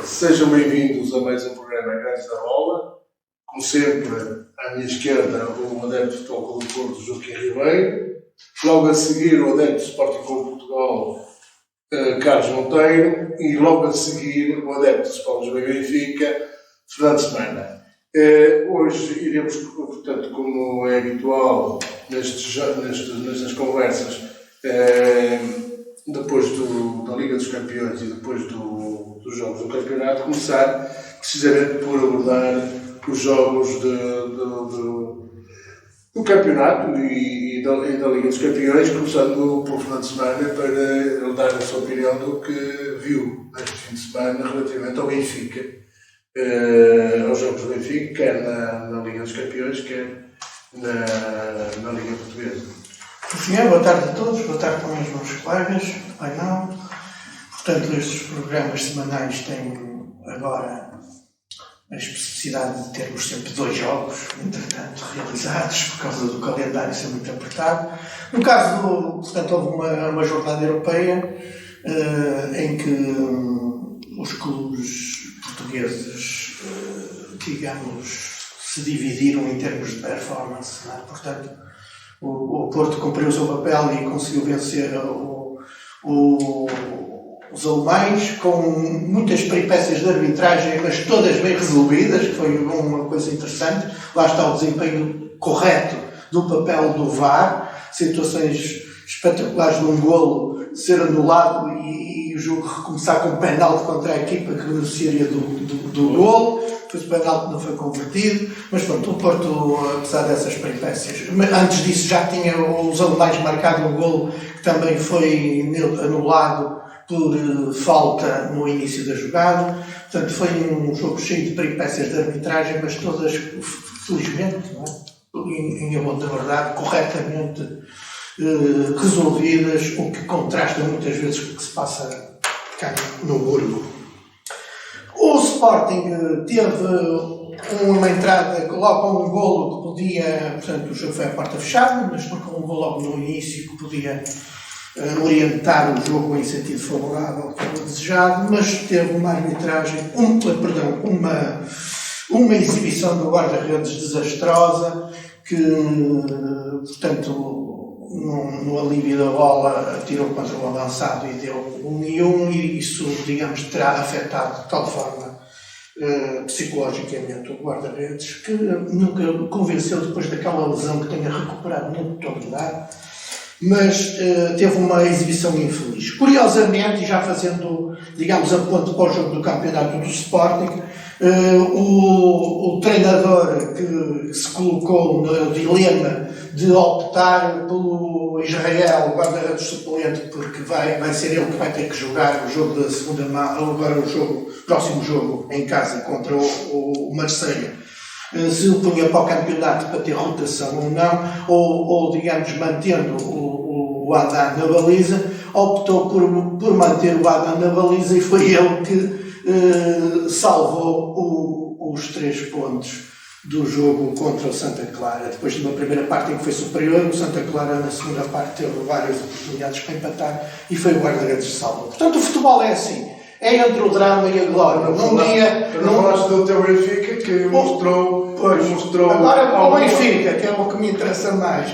Sejam bem-vindos a mais um programa Grandes da Bola. Como sempre, à minha esquerda, o adepto de Futebol Clube do Porto, Joaquim Ribeiro. Logo a seguir, o adepto de Sporting Clube de Portugal, Carlos Monteiro. E logo a seguir, o adepto de Sporting Clube Benfica, Fernando Semana. Hoje iremos, portanto, como é habitual nestas conversas, depois da Liga dos Campeões e depois dos jogos do campeonato, começar precisamente por abordar os jogos do campeonato e da Liga dos Campeões, começando pelo Fernando Semana, para ele dar a sua opinião do que viu neste fim de semana relativamente ao Benfica, aos jogos do Benfica, quer na Liga dos Campeões, quer na Liga Portuguesa. Senhor, boa tarde a todos, boa tarde também aos meus colegas do painel. Portanto, estes programas semanais têm agora a especificidade de termos sempre 2 jogos, entretanto, realizados por causa do calendário ser muito apertado. No caso, portanto, houve uma jornada europeia em que os clubes portugueses, digamos, se dividiram em termos de performance, não é? Portanto, o Porto cumpriu o seu papel e conseguiu vencer os alemães com muitas peripécias de arbitragem, mas todas bem resolvidas, que foi uma coisa interessante. Lá está o desempenho correto do papel do VAR, situações espetaculares de um golo ser anulado e o jogo recomeçar com um penalti contra a equipa que beneficiaria do golo. Depois o penalti não foi convertido, mas pronto, o Porto, apesar dessas peripécias, antes disso já tinha os alemães marcado um golo que também foi anulado por falta no início da jogada. Portanto, foi um jogo cheio de peripécias de arbitragem, mas todas, felizmente, não é? Em amor da verdade, corretamente resolvidas, o que contrasta muitas vezes com o que se passa cá no Burgo. O Sporting teve uma entrada logo com um golo que podia, portanto o jogo foi à porta fechada, mas com um golo logo no início que podia orientar o jogo em sentido favorável como desejado, mas teve uma arbitragem, uma exibição do guarda-redes desastrosa que, portanto, no alívio da bola, atirou contra o avançado e deu 1-1, e isso, digamos, terá afetado de tal forma psicologicamente o guarda-redes, que nunca convenceu depois daquela lesão que tenha recuperado na totalidade, mas teve uma exibição infeliz. Curiosamente, e já fazendo, digamos, a ponte para o jogo do campeonato do Sporting, o treinador que se colocou no dilema de optar pelo Israel, o guarda-redes suplente, porque vai ser ele que vai ter que jogar o jogo da segunda mão, agora o próximo jogo em casa contra o Marseille, se o punha para o campeonato para ter rotação ou não, ou digamos, mantendo o Adam na baliza, optou por manter o Adam na baliza e foi ele que salvou os 3 pontos do jogo contra o Santa Clara. Depois de uma primeira parte em que foi superior, o Santa Clara na segunda parte teve várias oportunidades para empatar e foi o guarda-redes que salvou. Portanto, o futebol é assim, é entre o drama e a glória. Não falaste do teu Benfica, que mostrou. Agora para o Benfica, que é o que me interessa mais.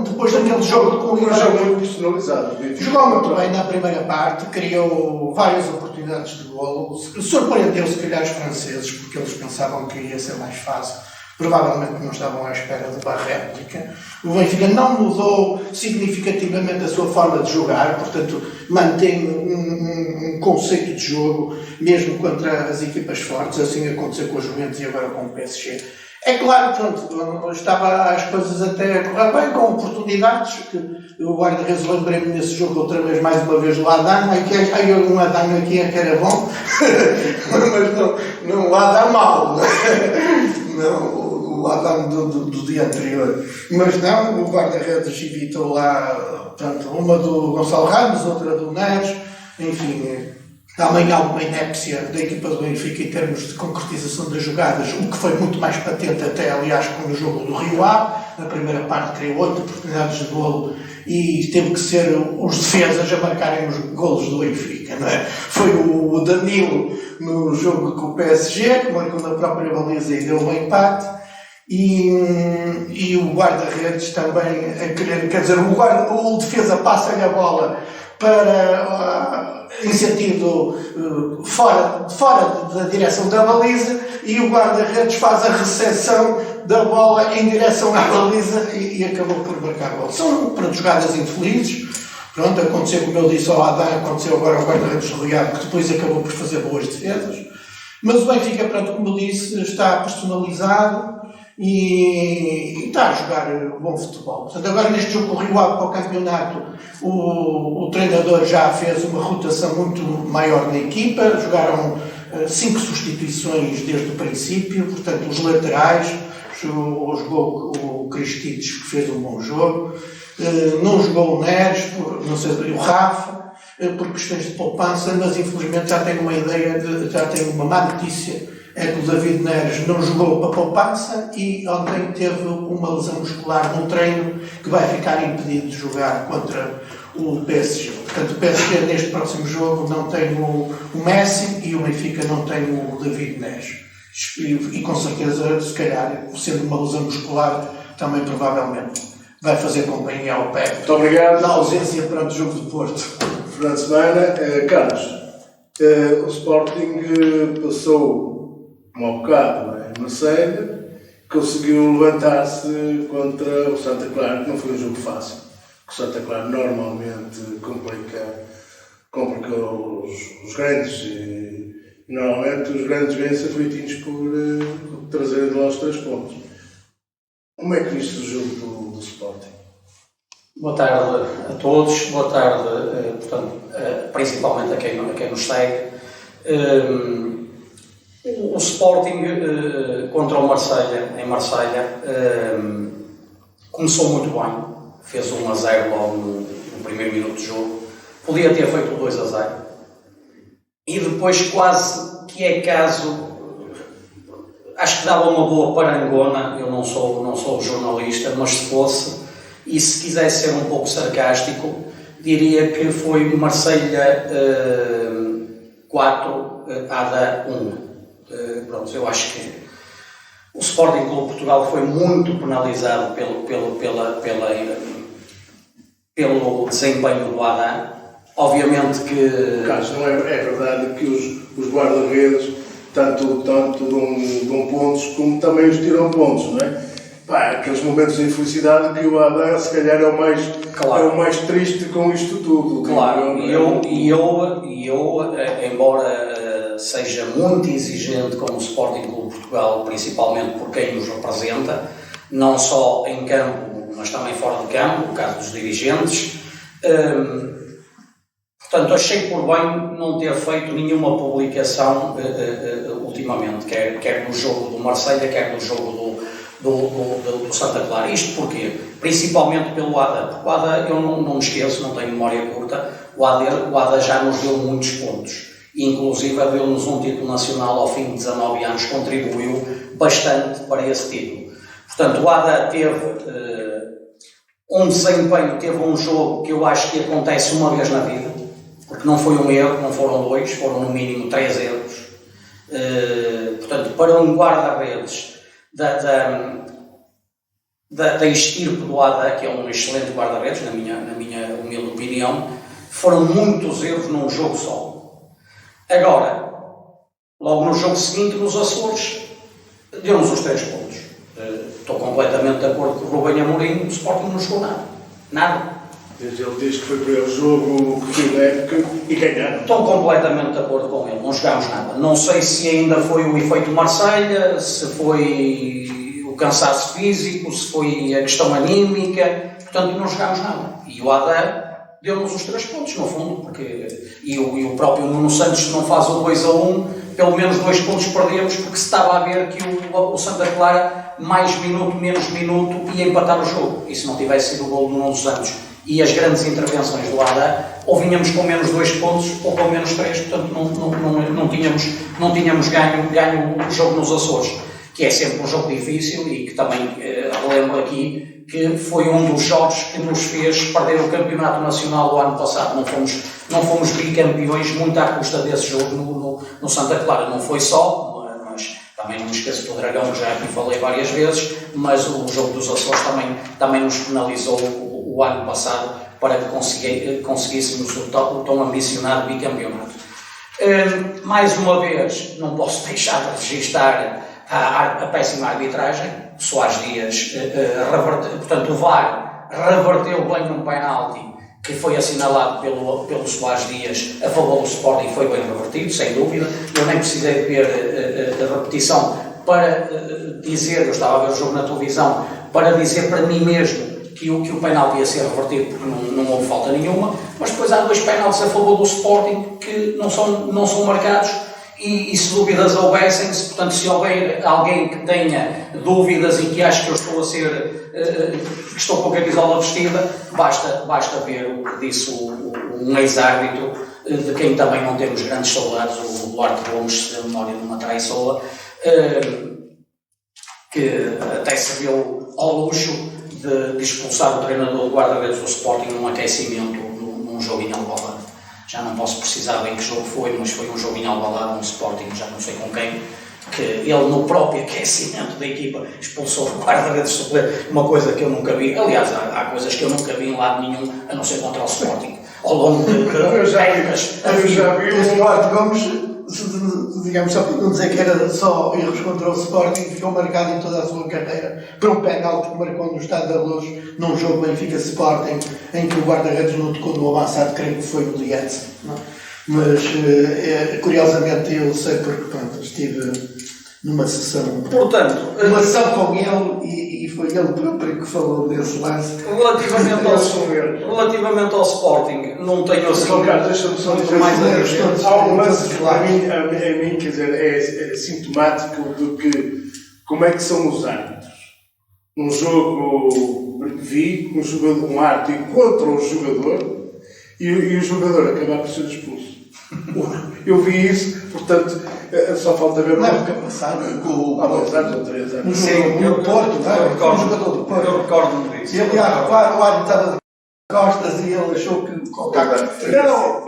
Depois daquele jogo com o jogo muito personalizado. Jogou muito bem na primeira parte, criou várias oportunidades de golo, surpreendeu se calhar os franceses, porque eles pensavam que ia ser mais fácil, provavelmente não estavam à espera de uma réplica. O Benfica não mudou significativamente a sua forma de jogar, portanto mantém um conceito de jogo mesmo contra as equipas fortes. Assim aconteceu com a Juventus e agora com o PSG. É claro, pronto, estava as coisas até a correr bem, com oportunidades, que o guarda-redes, lembrei-me nesse jogo outra vez, mais uma vez, do Adam, aí um Adam aqui é que era bom, mas não o Adam mau, não o Adam do dia anterior, mas não, o guarda-redes evitou lá, portanto, uma do Gonçalo Ramos, outra do Neres, enfim. Também há uma inépcia da equipa do Benfica em termos de concretização das jogadas, o que foi muito mais patente até, aliás, com o jogo do Rio Ave. Na primeira parte criou 8 oportunidades de golo e teve que ser os defesas a marcarem os golos do Benfica. tinha, não é? Foi o Danilo no jogo com o PSG, que marcou na própria baliza e deu um empate, e o guarda-redes também a querer, quer dizer, o defesa passa-lhe a bola para em sentido fora da direção da baliza, e o guarda-redes faz a recepção da bola em direção à baliza e acabou por marcar a bola. São jogadas infelizes. Pronto, aconteceu, como eu disse ao Adam, aconteceu agora ao guarda-redes do Riad, que depois acabou por fazer boas defesas. Mas o Benfica, pronto, como eu disse, está personalizado e está a jogar bom futebol. Portanto, agora neste jogo com o Rio Ave para o campeonato, o treinador já fez uma rotação muito maior na equipa, jogaram 5 substituições desde o princípio, portanto, os laterais, jogou o Cristites, que fez um bom jogo, não jogou o Neres, não sei, o Rafa, por questões de poupança, mas infelizmente já tenho uma ideia, já tenho uma má notícia, é que o David Neres não jogou para poupança e ontem teve uma lesão muscular no treino que vai ficar impedido de jogar contra o PSG. Portanto, o PSG neste próximo jogo não tem o Messi e o Benfica não tem o David Neres. E com certeza, se calhar, sendo uma lesão muscular, também provavelmente vai fazer companhia ao pé. Muito obrigado. Na ausência para o jogo de Porto. Fernando Semana. Carlos, o Sporting passou um ao bocado em Marselha, conseguiu levantar-se contra o Santa Clara, que não foi um jogo fácil. O Santa Clara normalmente complica os grandes e normalmente os grandes vêm-se aflitinhos por trazerem de lá os 3 pontos. Como é que viste o jogo do Sporting? Boa tarde a todos, boa tarde, portanto, principalmente a quem nos segue. O Sporting contra o Marselha, em Marselha, começou muito bem, fez 1-0 logo no primeiro minuto de jogo, podia ter feito 2-0 e depois quase que é caso, acho que dava uma boa parangona. Eu não sou jornalista, mas se fosse, e se quisesse ser um pouco sarcástico, diria que foi Marselha 4, ADA 1. Pronto, eu acho que o Sporting Clube Portugal foi muito penalizado pelo desempenho do ADA. Obviamente que... Carlos, não é verdade que os guarda-redes tanto dão pontos como também os tiram pontos, não é? Aqueles momentos de infelicidade que o Adam se calhar é o mais triste com isto tudo. Claro, e eu, embora seja muito exigente com o Sporting Clube Portugal, principalmente por quem nos representa, não só em campo, mas também fora de campo, no caso dos dirigentes, portanto, achei por bem não ter feito nenhuma publicação ultimamente, quer no jogo do Marselha, quer no jogo do Santa Clara. Isto porquê? Principalmente pelo ADA. Porque o ADA, eu não me esqueço, não tenho memória curta, o ADA já nos deu muitos pontos. Inclusive, deu-nos um título nacional ao fim de 19 anos, contribuiu bastante para esse título. Portanto, o ADA teve um desempenho, teve um jogo que eu acho que acontece uma vez na vida, porque não foi um erro, não foram 2, foram no mínimo 3 erros. Portanto, para um guarda-redes da estirpe do ADA, que é um excelente guarda-redes, na minha humilde opinião, foram muitos erros num jogo só. Agora, logo no jogo seguinte, nos Açores, deu-nos os 3 pontos. Estou completamente de acordo com o Rubem Amorim, o Sporting não jogou nada. Nada. Ele diz que foi para o jogo que fez na época e ganharam. Estou completamente de acordo com ele, não jogámos nada. Não sei se ainda foi o efeito Marselha, se foi o cansaço físico, se foi a questão anímica, portanto não jogámos nada. E o ADA deu-nos os 3 pontos, no fundo, porque e o próprio Nuno Santos não faz o 2-1, pelo menos 2 pontos perdemos, porque se estava a ver que o Santa Clara, mais minuto, menos minuto, ia empatar o jogo. E se não tivesse sido o gol do Nuno Santos e as grandes intervenções do ADA, ou vinhamos com menos 2 pontos ou com menos 3, portanto não tínhamos ganho o jogo nos Açores, que é sempre um jogo difícil e que também relembro aqui que foi um dos jogos que nos fez perder o campeonato nacional do ano passado. Não fomos não fomos bicampeões muito à custa desse jogo no Santa Clara. Não foi só, mas também não me esqueço do Dragão, que já aqui falei várias vezes, mas o jogo dos Açores também nos penalizou o ano passado para que conseguíssemos o tão ambicionado bicampeonato. Mais uma vez, não posso deixar de registar a péssima arbitragem. Soares Dias, portanto, o VAR reverteu bem um penalti que foi assinalado pelo Soares Dias a favor do Sporting, foi bem revertido, sem dúvida. Eu nem precisei de ver a repetição para dizer, eu estava a ver o jogo na televisão, para dizer para mim mesmo que o penalti ia ser revertido, porque não houve falta nenhuma, mas depois há 2 penaltis a favor do Sporting que não são marcados. E se dúvidas houvessem, portanto, se houver alguém que tenha dúvidas e que ache que eu que estou com a camisola vestida, basta ver o que disse um ex-árbitro, de quem também não temos grandes saudades, o Duarte Gomes, se a memória de uma traiçoa, que até se viu ao luxo de expulsar o treinador do guarda-redes do Sporting num aquecimento num jogo em Alvalade. Já não posso precisar bem que jogo foi, mas foi um jogo em Alvalade, um Sporting, já não sei com quem, que ele no próprio aquecimento da equipa expulsou o guarda-redes suplente, uma coisa que eu nunca vi. Aliás, há coisas que eu nunca vi em lado nenhum, a não ser contra o Sporting, ao longo de épocas. Eu já vi o Duarte Gomes, digamos, só para não dizer que era só erros contra o Sporting, ficou marcado em toda a sua carreira por um penalti que marcou no Estádio da Luz, num jogo Benfica-Sporting, em que o guarda-redes não tocou no avançado, creio que foi o Lietz. Mas, curiosamente, eu sei porque, pronto, estive numa sessão, portanto, uma sessão com ele e foi ele próprio que falou desse lance. Relativamente ao Sporting, não tenho assim deixa-me só dizer mais a dizer. dizer. Há um lance que a mim, quer dizer, é sintomático do que, como é que são os árbitros. Num jogo, vi um árbitro contra o jogador e o jogador acabar por ser expulso. Eu vi isso, portanto, só falta ver. Na época passada, há 2 anos ou 3 anos. No Porto, um jogador do Porto. Eu recordo-me disso. E ele, o árbitro estava de costas e ele achou que o contacto. Não,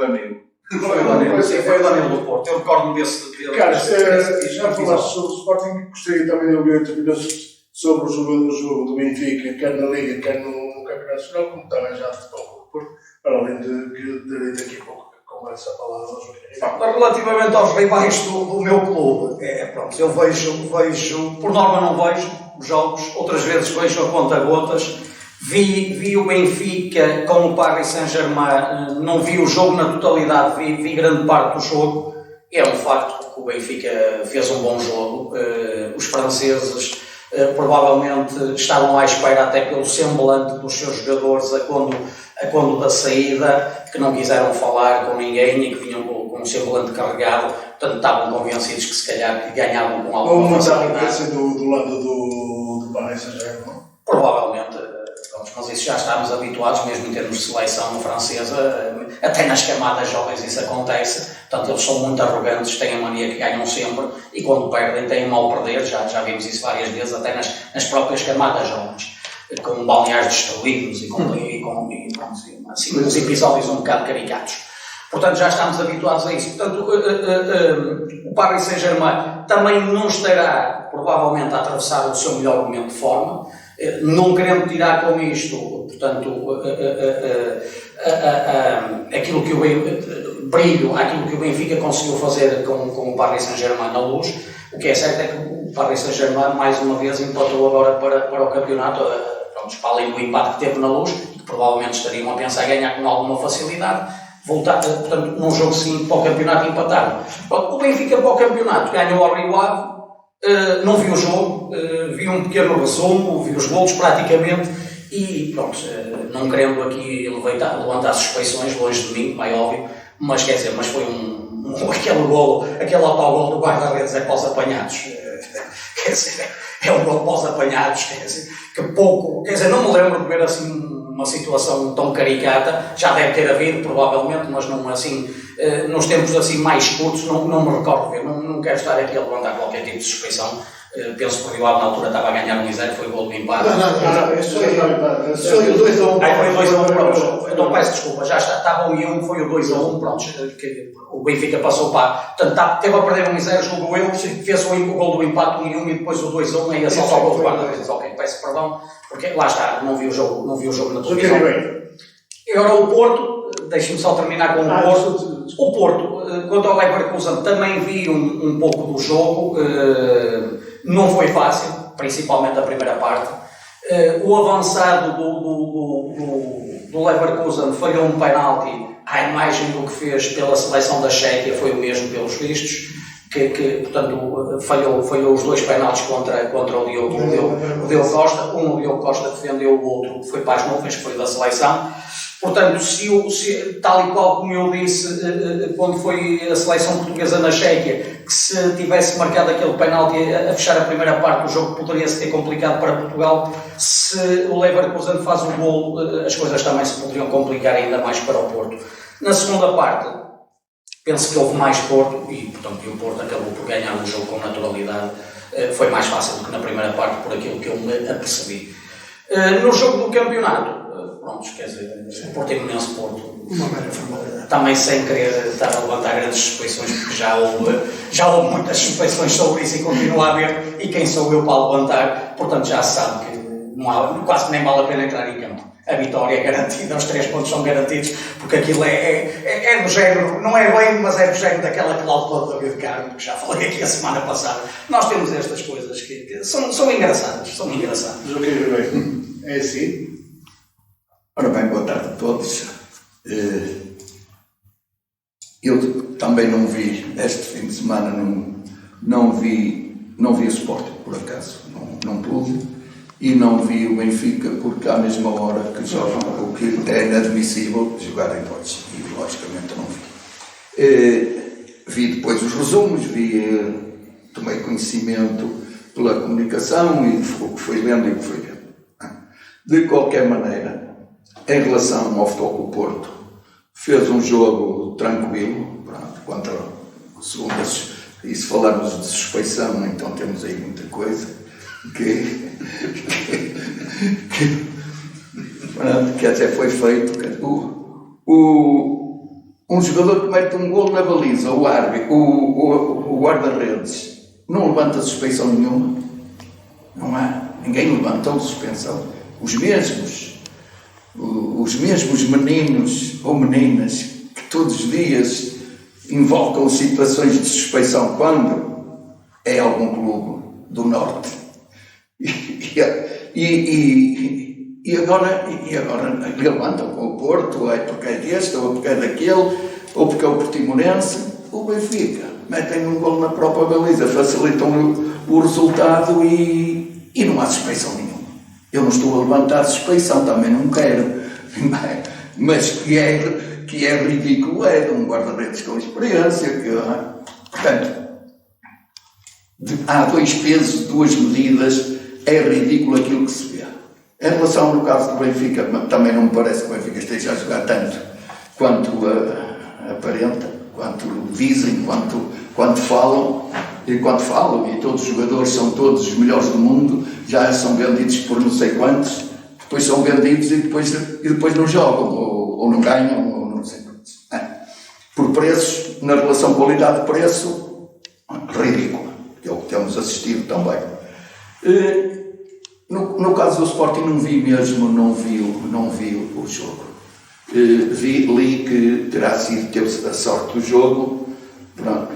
Foi o Danilo do Porto. Eu recordo-me desse. Cara, já falaste sobre o Sporting, gostaria também de ouvir opiniões sobre o jogo do Benfica, quer na Liga, quer no Campeonato Nacional, como também já se falou do Porto, para além de que darei daqui a pouco conversa a palavra ao João. Relativamente aos rivais do meu clube, pronto, eu vejo, por norma não vejo os jogos, outras vezes vejo a conta-gotas. Vi o Benfica com o Paris Saint-Germain, não vi o jogo na totalidade, vi grande parte do jogo. É um facto que o Benfica fez um bom jogo. Os franceses provavelmente estavam à espera até pelo semblante dos seus jogadores a quando da saída, que não quiseram falar com ninguém e que vinham com um semblante carregado, portanto estavam convencidos que se calhar ganhavam com alguma facilidade. Do lado do Paris Saint-Germain? Provavelmente, mas isso já estamos habituados, mesmo em termos de seleção francesa, até nas camadas jovens isso acontece, portanto eles são muito arrogantes, têm a mania que ganham sempre e quando perdem têm mal perder, já vimos isso várias vezes, até nas próprias camadas jovens, com balneares destruídos e assim, uns episódios um bocado caricatos. Portanto, já estamos habituados a isso. Portanto, o Paris Saint-Germain também não estará, provavelmente, a atravessar o seu melhor momento de forma, não querendo tirar com isto, portanto, aquilo que o Benfica conseguiu fazer com o Paris Saint-Germain na Luz. O que é certo é que o Paris Saint-Germain, mais uma vez, empatou agora para o campeonato, para além do empate que teve na Luz, que provavelmente estariam a pensar em ganhar com alguma facilidade, voltar, portanto, num jogo seguinte para o campeonato empataram. O Benfica para o campeonato ganhou ao Rio Ave, não vi o jogo, vi um pequeno resumo, vi os golos praticamente e pronto, não querendo aqui levantar suspeições longe de mim, como é óbvio, mas quer dizer, mas foi aquele golo, aquele autogol do guarda-redes é para os apanhados, quer dizer, é um golo para os apanhados, quer dizer, que pouco, quer dizer, não me lembro de ver assim uma situação tão caricata, já deve ter havido provavelmente, mas não assim, nos tempos assim mais curtos, não me recordo ver, não quero estar aqui a levantar qualquer tipo de suspeição, penso que o Rio Ave na altura estava a ganhar 1-0, foi o gol do empate. Foi o 2-1. Foi o 2-1, pronto. Então peço desculpa, já estava 1-1, foi o 2-1, pronto. Que o Benfica passou para. Portanto, teve a perder 1-0, jogou eu, fez o gol do empate 1-1 e depois o 2-1 e assaltou o gol do guarda-redes. Ok, peço perdão, porque lá está, não vi o jogo na televisão. E agora o Porto, deixe-me só terminar com o Porto. O Porto, quanto ao Leverkusen, também vi um pouco do jogo, não foi fácil, principalmente a primeira parte. O avançado do Leverkusen falhou um penalti, à imagem do que fez pela seleção da Chequia foi o mesmo pelos vistos, portanto falhou os 2 penaltis contra o Diogo Costa, o Diogo Costa defendeu, o outro foi para as nuvens, que foi da seleção. Portanto, se tal e qual como eu disse quando foi a seleção portuguesa na Chequia, que se tivesse marcado aquele penalti a fechar a primeira parte, o jogo poderia-se ter complicado para Portugal. Se o Leverkusen faz o gol, as coisas também se poderiam complicar ainda mais para o Porto. Na segunda parte, penso que houve mais Porto e, portanto, o Porto acabou por ganhar o jogo com naturalidade. Foi mais fácil do que na primeira parte, por aquilo que eu me apercebi. No jogo do campeonato, pronto, quer dizer, o Portimonense Porto, também sem querer estar a levantar grandes suspeições, porque já houve muitas suspeições sobre isso e continua a haver, e quem sou eu para levantar, portanto já se sabe que não há, quase nem vale a pena entrar em campo. A vitória é garantida, os 3 pontos são garantidos, porque aquilo é do género, não é bem, mas é do género daquela Cláusula da David Carmo, que já falei aqui a semana passada. Nós temos estas coisas que são engraçadas, são engraçadas. É assim? Ora bem, boa tarde a todos. Eu também não vi, este fim de semana, não vi o Sporting, por acaso, não pude. E não vi o Benfica porque à mesma hora que jogam, o que é inadmissível jogar em Lodge, e logicamente não vi. Vi depois os resumos, tomei conhecimento pela comunicação e o que foi lendo e o que foi vendo. De qualquer maneira, em relação ao Futebol Clube Porto, fez um jogo tranquilo, contra segundo e se falarmos de suspeição, então temos aí muita coisa. Que até foi feito um jogador que mete um golo na baliza, o árbitro, o guarda-redes não levanta suspeição nenhuma, não há, ninguém levantou suspensão, os mesmos meninos ou meninas que todos os dias invocam situações de suspeição quando é algum clube do Norte. E agora levantam com o Porto, é porque é deste, ou porque é daquele, ou porque é o Portimonense, o Benfica. Metem um golo na própria baliza, facilitam o resultado e não há suspeição nenhuma. Eu não estou a levantar suspeição, também não quero, mas que é ridículo, é de um guarda-redes com experiência. Portanto, há 2 pesos, 2 medidas. É ridículo aquilo que se vê. Em relação no caso do Benfica, também não me parece que o Benfica esteja a jogar tanto quanto aparenta, quanto dizem, quanto falam, e todos os jogadores são todos os melhores do mundo, já são vendidos por não sei quantos, depois são vendidos e depois não jogam, ou não ganham, ou não sei quantos. Por preços, na relação qualidade-preço, ridícula, que é o que temos assistido também. No caso do Sporting não vi o jogo. Li que teve a sorte do jogo, pronto,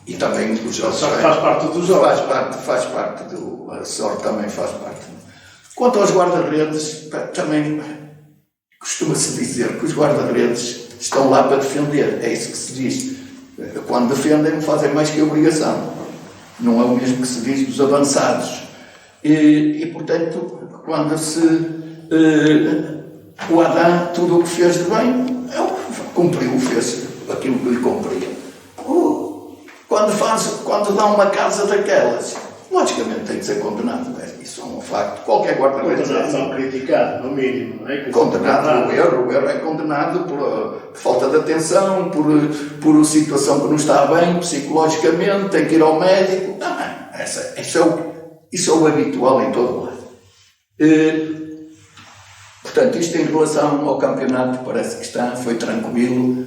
e também os jogos faz parte do jogo. Faz parte a sorte também faz parte. Quanto aos guarda-redes, também costuma-se dizer que os guarda-redes estão lá para defender, é isso que se diz. Quando defendem não fazem mais que a obrigação. Não é o mesmo que se diz dos avançados. E portanto, quando o Adão, tudo o que fez de bem, cumpriu, fez aquilo que lhe cumpria. Quando dá uma casa daquelas, logicamente tem que ser condenado. Isso é um facto. Qualquer guarda-redes. Condenado, criticado, no mínimo. Não é? Condenado, o erro é condenado por falta de atenção, por situação que não está bem psicologicamente, tem que ir ao médico. Isso é o habitual em todo o lado. Portanto, isto em relação ao campeonato parece que foi tranquilo,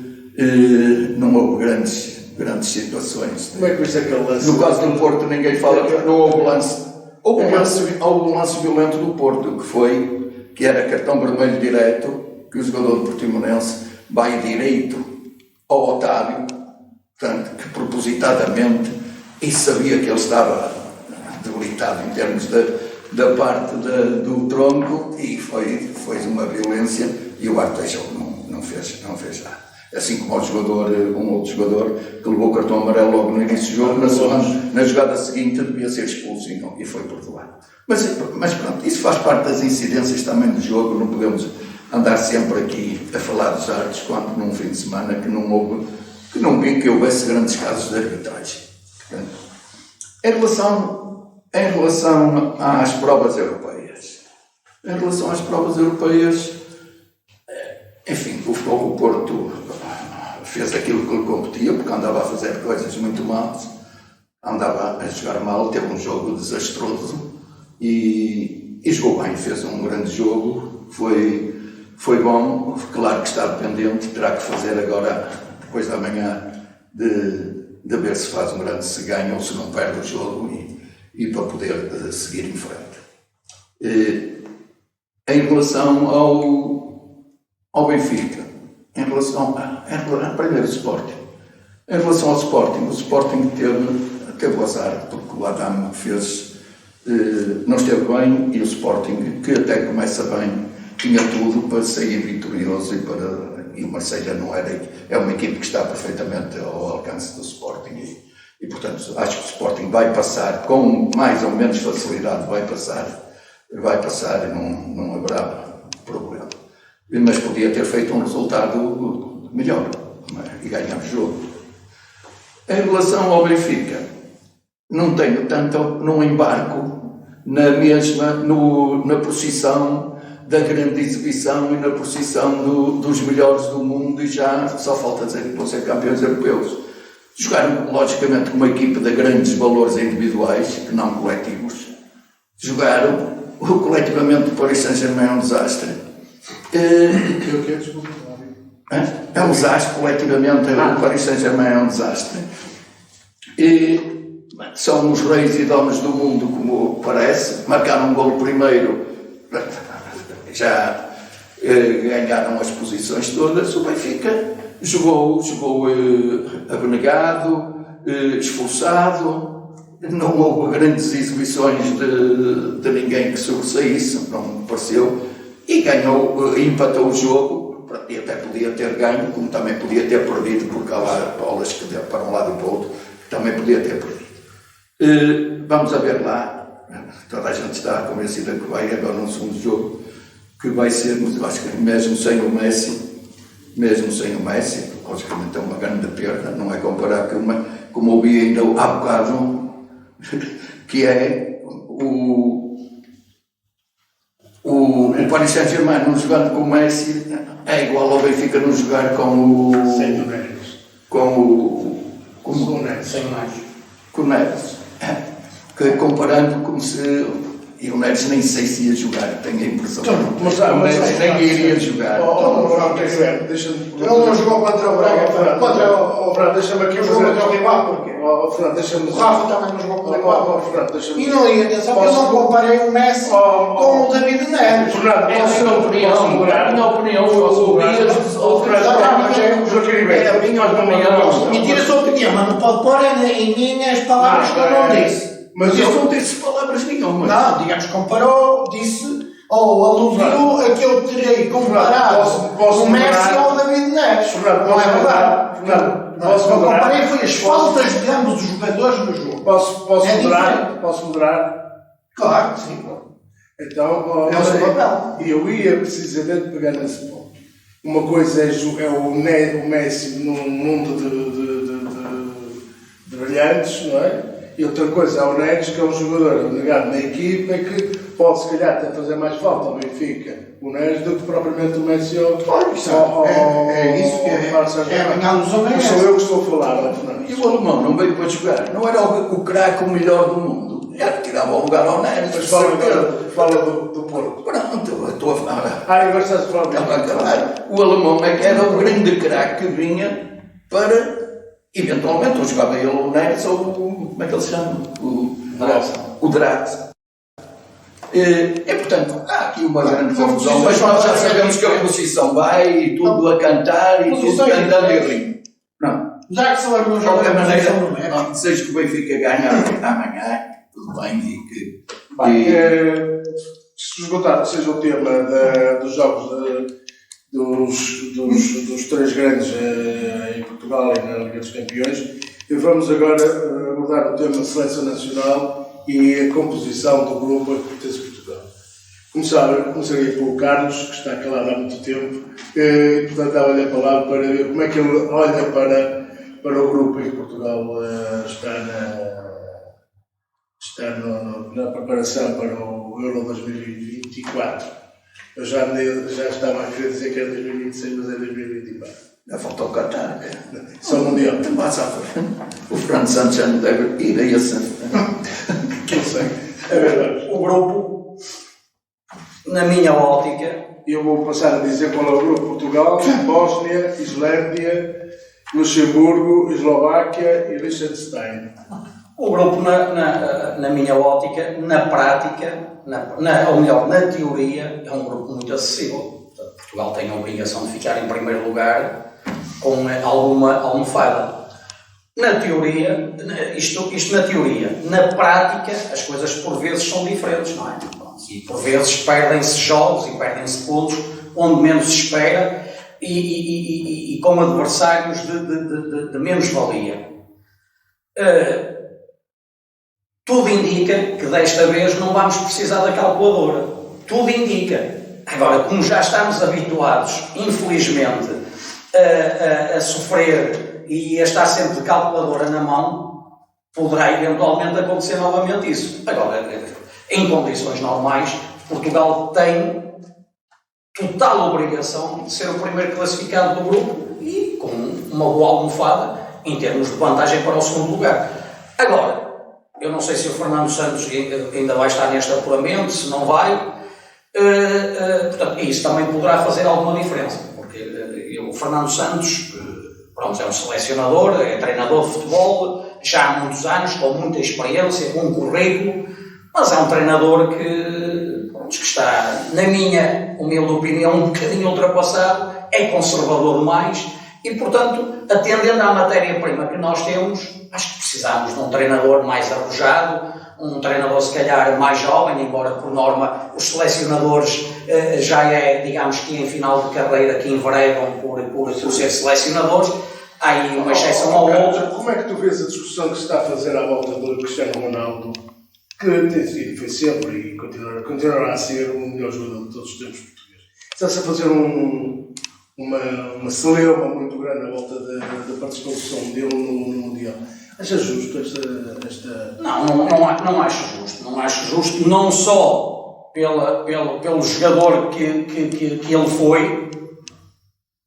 não houve grandes situações. Como é que isso é que ele lance? No caso do Porto ninguém fala, não houve lance. Houve um lance violento do Porto, que era cartão vermelho direto, que o jogador do Portimonense vai direito ao Otávio, portanto, que propositadamente, e sabia que ele estava debilitado em termos da parte do tronco, e foi uma violência, e o Arteixo não fez nada. Assim como um outro jogador que levou o cartão amarelo logo no início do jogo, na jogada seguinte devia ser expulso e foi perdoado. Mas pronto, isso faz parte das incidências também do jogo, não podemos andar sempre aqui a falar dos árbitros quando num fim de semana que não vi que houvesse grandes casos de arbitragem. Portanto, em relação às provas europeias, enfim, o Porto fez aquilo que lhe competia, porque andava a fazer coisas muito más, andava a jogar mal, teve um jogo desastroso e jogou bem, fez um grande jogo, foi bom, claro que está dependente, terá que fazer agora, depois da manhã, de ver se faz se ganha ou se não perde o jogo e para poder seguir em frente. Em relação ao Benfica, em relação primeiro o Sporting. Em relação ao Sporting, o Sporting teve o azar, porque o Adam não esteve bem, e o Sporting, que até começa bem, tinha tudo para sair vitorioso e o Marselha é uma equipe que está perfeitamente ao alcance do Sporting e portanto acho que o Sporting vai passar com mais ou menos facilidade, vai passar e não haverá problema. Mas podia ter feito um resultado melhor e ganhar o jogo. Em relação ao Benfica, não embarco na posição da grande exibição e na posição dos melhores do mundo, e já só falta dizer que vão ser campeões europeus. Jogaram, logicamente, com uma equipe de grandes valores individuais, que não coletivos. Jogaram coletivamente. O Paris Saint-Germain é um desastre. É um desastre, coletivamente. O Paris Saint-Germain é um desastre. São os reis e donos do mundo, como parece. Marcaram um golo primeiro, já ganharam as posições todas. O Benfica jogou abnegado, esforçado, não houve grandes exibições de ninguém que sobressaísse, não me pareceu, e empatou o jogo, e até podia ter ganho, como também podia ter perdido, porque há lá bolas que deu para um lado e para o outro, também podia ter perdido. Vamos a ver lá, toda a gente está convencida que vai agora no segundo jogo, que vai ser, mas eu acho que mesmo sem o Messi, logicamente é uma grande perda, não é comparar como ouvi ainda há bocado, que é o Paris Saint-Germain não jogando com o Messi é igual ao Benfica não jogar com o Neres. Com o Neres. Comparando como se... E o Neres nem sei se ia jogar, tenho a impressão. Mas nem iria jogar. Deixa-me... Ele não jogou contra o Braga. Deixa-me aqui... Não jogou contra o Rival, porquê? O Rafa também não jogou contra o Rival. E não ia atenção, porque eu não comparei o Messi com o David Neres. Minha opinião, E tira a sua opinião, mas não pode pôr em mim as palavras que eu não disse. Mas eu não disse palavras nenhumas. Não, digamos que comparou, disse, ou aludiu a que eu terei comparado o Messi ou o David Neres. Não é verdade. Posso eu comparei foi as faltas de ambos os jogadores no jogo. Posso moderar? Claro, sim. Então, é o seu papel. Eu ia precisamente pegar nesse ponto. Uma coisa é o Messi num mundo de brilhantes, não é? E outra coisa é o Neres, que é um jogador negado na equipa, que pode se calhar até fazer mais falta ao Benfica, o Neres, do que propriamente o Messi ou a minha alusão é não sou essa. eu que estou a falar, Fernando. E o alemão não veio para jogar. Não era o craque, o melhor do mundo. Era que tirava o lugar ao Neres. Mas fala do Porto. Pronto, estou a falar. Agora estás a falar do Estava a acabar. O alemão é que era o grande craque que vinha para, eventualmente, ou jogava ele o Neres ou como é que ele se chama? O Drax. E, portanto, há aqui uma grande confusão, mas nós já sabemos que a posição vai e tudo a cantar e tudo cantando e rindo. Não. Já que são De qualquer maneira, não é? não desejo que o Benfica ganhe amanhã, tudo bem, e que... Se esgotar, seja o tema dos jogos dos três grandes em Portugal e na Liga dos Campeões, vamos agora abordar o tema Seleção Nacional e a composição do grupo que pertence a Portugal. Começaria pelo Carlos, que está calado há muito tempo, e portanto dava-lhe a palavra para ver como é que ele olha para o grupo em que Portugal está na preparação para o Euro 2024. Eu já estava a querer dizer que era 2026, mas é 2024. Já faltou o Qatar. Só o Mundial. O Fernando Santos já não deve ir a esse. Não sei. É verdade. O grupo, na minha ótica, Eu vou passar a dizer qual é o grupo: Portugal, Bósnia, Islândia, Luxemburgo, Eslováquia e Liechtenstein. o grupo na minha ótica, na prática, ou melhor, na teoria, é um grupo muito acessível. Portanto, Portugal tem a obrigação de ficar em primeiro lugar com alguma almofada. Na teoria, isto na teoria, na prática, as coisas por vezes são diferentes, não é? E por vezes perdem-se jogos e perdem-se pontos onde menos se espera e com adversários de menos valia. Tudo indica que desta vez não vamos precisar da calculadora. Tudo indica. Agora, como já estamos habituados, infelizmente, a sofrer e a estar sempre de calculadora na mão, poderá eventualmente acontecer novamente isso. Agora, em condições normais, Portugal tem total obrigação de ser o primeiro classificado do grupo e com uma boa almofada em termos de vantagem para o segundo lugar. Agora, eu não sei se o Fernando Santos ainda vai estar neste apuramento, se não vai, portanto, isso também poderá fazer alguma diferença, porque o Fernando Santos, pronto, é um selecionador, é treinador de futebol, já há muitos anos, com muita experiência, com um currículo, mas é um treinador que está, na minha humilde opinião, um bocadinho ultrapassado, é conservador demais e, portanto, atendendo à matéria-prima que nós temos, acho que precisamos de um treinador mais arrojado, um treinador se calhar mais jovem, embora por norma os selecionadores já é, digamos que em final de carreira que enveredam por ser selecionadores. Há aí uma exceção ao outro. Como é que tu vês a discussão que se está a fazer à volta do Cristiano Ronaldo, que tem sido, foi sempre e continuará a ser o melhor jogador de todos os tempos portugueses? Está-se a fazer uma celeuma muito grande à volta da participação dele no Mundial. Acha justo esta... Não acho justo, não só pelo jogador que ele foi,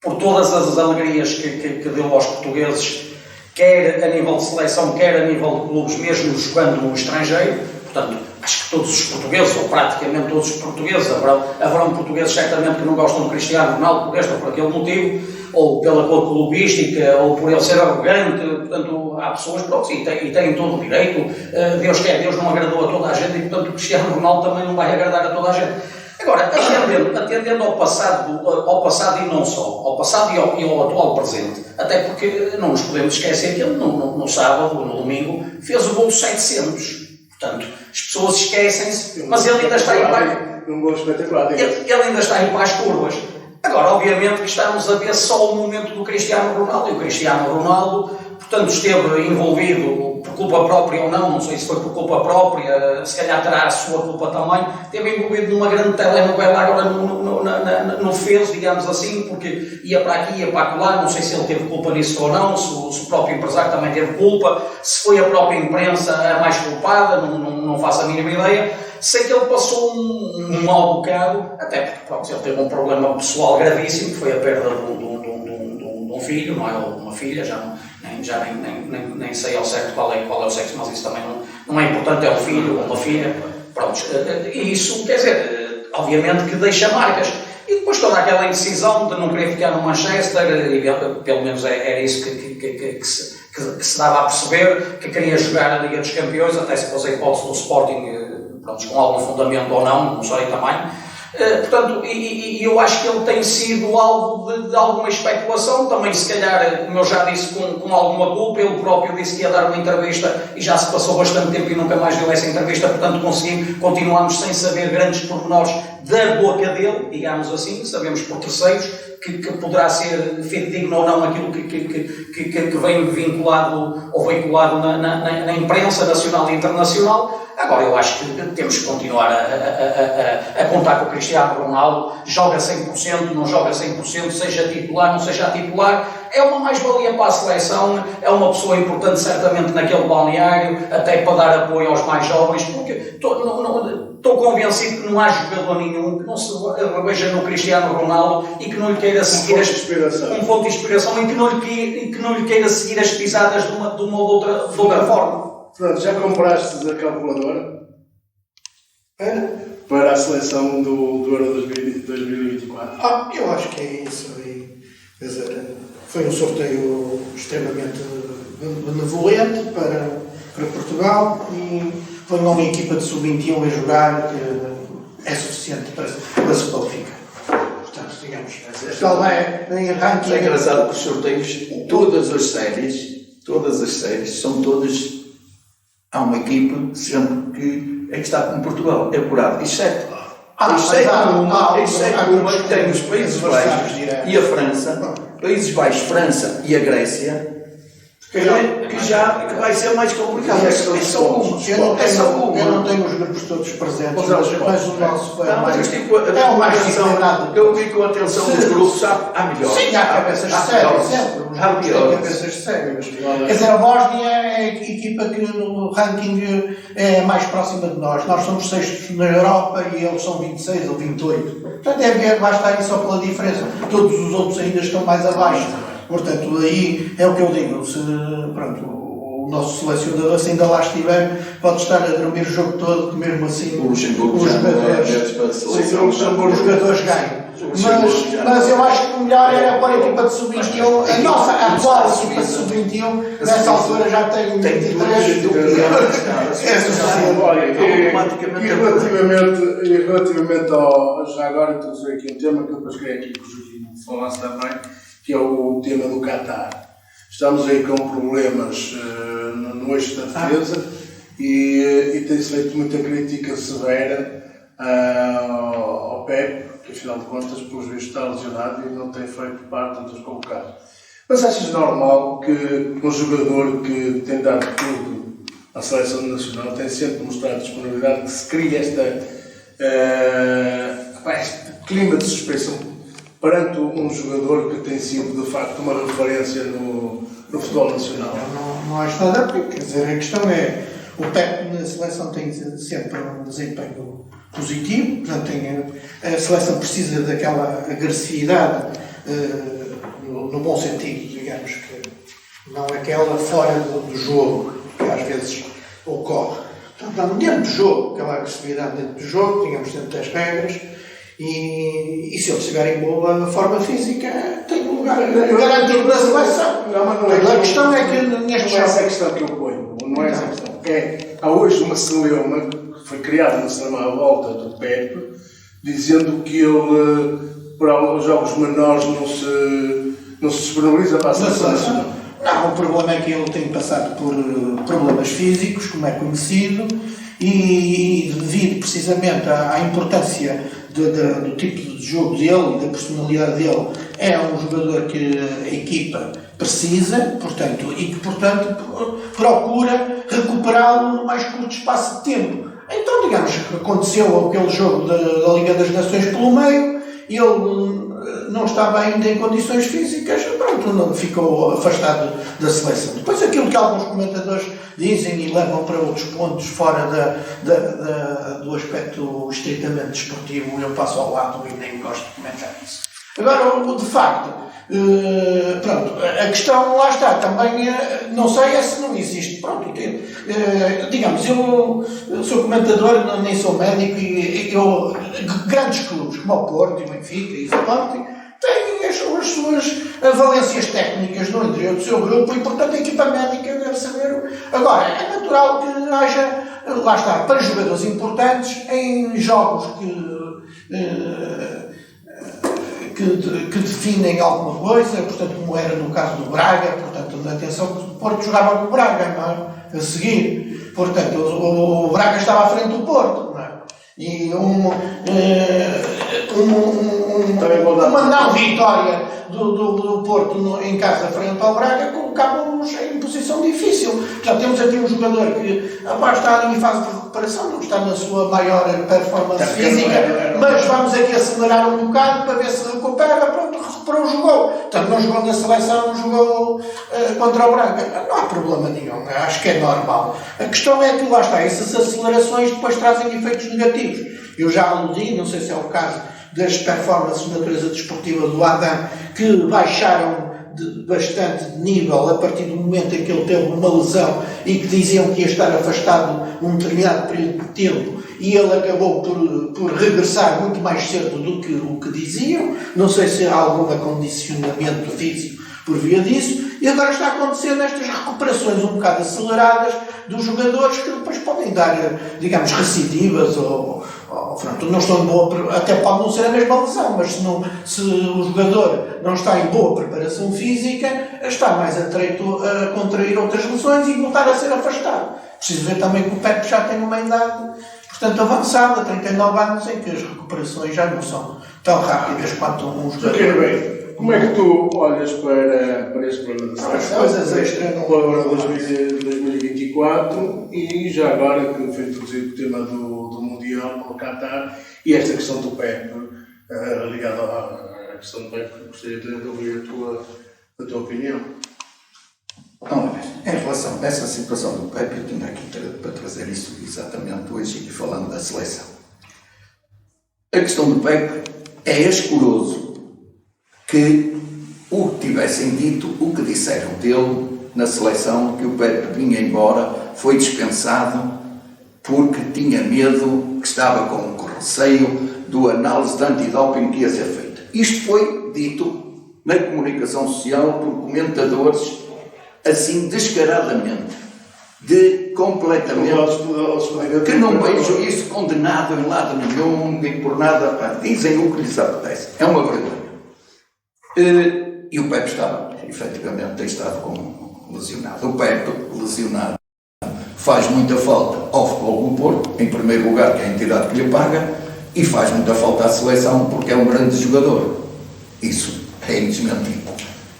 por todas as alegrias que deu aos portugueses, quer a nível de seleção, quer a nível de clubes, mesmo jogando no estrangeiro. Portanto, acho que todos os portugueses, ou praticamente todos os portugueses, haverão portugueses certamente que não gostam do Cristiano Ronaldo por este ou por aquele motivo, ou pela cor clubística, ou por ele ser arrogante. Portanto, há pessoas que e têm todo o direito. Deus quer, Deus não agradou a toda a gente e, portanto, o Cristiano Ronaldo também não vai agradar a toda a gente. Agora, atendendo ao passado e não só, ao passado e ao atual presente, até porque não nos podemos esquecer que ele no sábado ou no domingo fez o gol 700. Portanto, as pessoas esquecem-se, mas ele ainda está em para as curvas. Agora, obviamente que estamos a ver só o momento do Cristiano Ronaldo, e o Cristiano Ronaldo, portanto, esteve envolvido por culpa própria ou não sei se foi por culpa própria, se calhar terá a sua culpa também, esteve envolvido numa grande telenovela agora no fez, digamos assim, porque ia para aqui, ia para lá, não sei se ele teve culpa nisso ou não, se o próprio empresário também teve culpa, se foi a própria imprensa a mais culpada, não faço a mínima ideia. sei que ele passou um mau bocado, até porque pronto, ele teve um problema pessoal gravíssimo, que foi a perda de um filho, não é? Ou uma filha, nem sei ao certo qual é o sexo, mas isso também não é importante, é um filho ou uma filha. Pronto, e isso, quer dizer, obviamente que deixa marcas. E depois toda aquela indecisão de não querer ficar no Manchester, e pelo menos era isso que se dava a perceber, que queria jogar a Liga dos Campeões, até se fosse a hipótese do Sporting, pronto, com algum fundamento ou não sei também. Portanto, eu acho que ele tem sido alvo de alguma especulação, também se calhar, como eu já disse, com alguma culpa. Ele próprio disse que ia dar uma entrevista e já se passou bastante tempo e nunca mais deu essa entrevista, portanto continuamos sem saber grandes pormenores da boca dele, digamos assim. Sabemos por terceiros que poderá ser fidedigno ou não aquilo que vem vinculado ou veiculado na imprensa nacional e internacional. Agora, eu acho que temos que continuar a contar com o Cristiano Ronaldo. Joga 100%, não joga 100%, seja titular, não seja titular. É uma mais-valia para a seleção, é uma pessoa importante certamente naquele balneário, até para dar apoio aos mais jovens, porque estou convencido que não há jogador nenhum que não se veja no Cristiano Ronaldo e que não lhe queira seguir um ponto de inspiração e que não lhe queira seguir as pisadas de uma ou de outra forma. Pronto, já compraste a calculadora para a seleção do Euro 2024? Eu acho que é isso aí. Quer dizer, foi um sorteio extremamente benevolente para Portugal e foi uma equipa de sub-21 a jogar que é suficiente para se qualificar. Portanto, digamos, Portugal vai em ranking. É engraçado que os sorteios, todas as séries são todas. Há uma equipa sempre que é que está com Portugal, é apurado, exceto uma que tem os Países Baixos e a França, Países Baixos, França e a Grécia, que vai ser mais complicado. Eu não tenho os grupos todos presentes, mas o nosso foi é o mais equilibrado. Eu vi com a atenção dos grupos, há melhores. Sim, há cabeças sérias, sempre. Há cabeças sérias. Quer dizer, a Bósnia é a equipa que no ranking é mais próxima de nós. Nós somos sextos na Europa e eles são 26 ou 28. Portanto, basta aí só pela diferença. Todos os outros ainda estão mais abaixo. Portanto, aí é o que eu digo. Se, pronto, o nosso selecionador, se ainda lá estiver, pode estar a dormir o jogo todo, que mesmo assim os jogadores ganham. Mas eu acho que o melhor era pôr a equipa de sub-21. A nossa atual equipa de sub-21, nessa altura já tem 23. E relativamente ao. Já agora introduzi aqui um tema que eu depois queria aqui que o Joaquim falasse também, que é o tema do Qatar. Estamos aí com problemas no eixo da defesa e tem-se feito muita crítica severa ao Pep, que afinal de contas, pelos vistos, está lesionado e não tem feito parte dos convocados. Mas achas normal que um jogador que tem dado tudo à seleção nacional tem sempre mostrado disponibilidade, que se cria este clima de suspeição perante um jogador que tem sido de facto uma referência no futebol nacional? Não acho nada, quer dizer, a questão é, o Pep na seleção tem sempre um desempenho positivo, portanto a seleção precisa daquela agressividade, no bom sentido, digamos, que não aquela fora do jogo, que às vezes ocorre. Portanto, dentro do jogo, aquela agressividade dentro do jogo, digamos, dentro das regras, e se ele estiver em boa forma física, tem um lugar garantido na seleção. A questão é que não é essa a questão que eu ponho, não é essa a questão. Há hoje uma celeuma que foi criada na semana à volta do Pep, dizendo que ele, para os jogos menores, não se disponibiliza para a seleção nacional. Não, o problema é que ele tem passado por problemas físicos, como é conhecido, e devido precisamente à importância do tipo de jogo dele e da personalidade dele, é um jogador que a equipa precisa, portanto, e que, portanto, procura recuperá-lo no mais curto espaço de tempo. Então, digamos que aconteceu aquele jogo da Liga das Nações pelo meio, ele não estava ainda em condições físicas, pronto, não, ficou afastado da seleção. Depois aquilo que alguns comentadores dizem e levam para outros pontos fora do aspecto estritamente desportivo, eu passo ao lado e nem gosto de comentar isso. Agora, de facto, pronto, a questão lá está, também não sei se não existe, pronto, digamos, eu sou comentador, nem sou médico, e eu, grandes clubes como o Porto, e o Benfica e o Sporting têm as suas valências técnicas no interior do seu grupo e, portanto, a equipa médica deve saber. Agora, é natural que haja, lá está, para jogadores importantes em jogos que definem alguma coisa, portanto, como era no caso do Braga, portanto, atenção que o Porto jogava com o Braga, não é? A seguir, portanto, o Braga estava à frente do Porto, não é? E uma não vitória do Porto em casa frente ao Braga colocava-nos em posição difícil. Já temos aqui um jogador que está em fase de recuperação, não está na sua maior performance física, mas vamos aqui acelerar um bocado para ver se recupera. Pronto, recuperou, jogou. Portanto, não jogou na seleção, não jogou contra o Braga. Não há problema nenhum, acho que é normal. A questão é que lá está, essas acelerações depois trazem efeitos negativos. Eu já aludi, não sei se é o caso, das performances de natureza desportiva do Adam, que baixaram bastante de nível a partir do momento em que ele teve uma lesão e que diziam que ia estar afastado um determinado período de tempo, e ele acabou por regressar muito mais cedo do que o que diziam. Não sei se há algum acondicionamento físico por via disso, e agora está a acontecer nestas recuperações um bocado aceleradas dos jogadores que depois podem dar, digamos, recidivas ou pronto, não estão em boa, até pode não ser a mesma lesão, mas se o jogador não está em boa preparação física, está mais atreito a contrair outras lesões e voltar a ser afastado. Preciso ver também que o Pepe já tem uma idade, portanto, avançada, 39 anos, em que as recuperações já não são tão rápidas quanto um jogador. Bem, como é que tu olhas para este problema da seleção? Coisas extra não. Para 2024 e já agora que foi introduzido o tema do Mundial para o Qatar e esta questão do PEP, ligada à questão do PEP, gostaria de ouvir a tua opinião. Em relação a essa situação do PEP, eu tinha aqui para trazer isso exatamente hoje, aqui falando da seleção. A questão do PEP é escuroso que o que tivessem dito, o que disseram dele na seleção, que o Pepe vinha embora, foi dispensado porque tinha medo, que estava com receio do análise de antidoping que ia ser feita. Isto foi dito na comunicação social por comentadores assim descaradamente, completamente, que não vejo isso condenado em lado nenhum, nem por nada, dizem o que lhes apetece. É uma vergonha. E o Pepe estava, efetivamente, tem estado lesionado. O Pepe, lesionado, faz muita falta ao Futebol do Porto, em primeiro lugar, que é a entidade que lhe paga, e faz muita falta à seleção, porque é um grande jogador. Isso é indesmentível.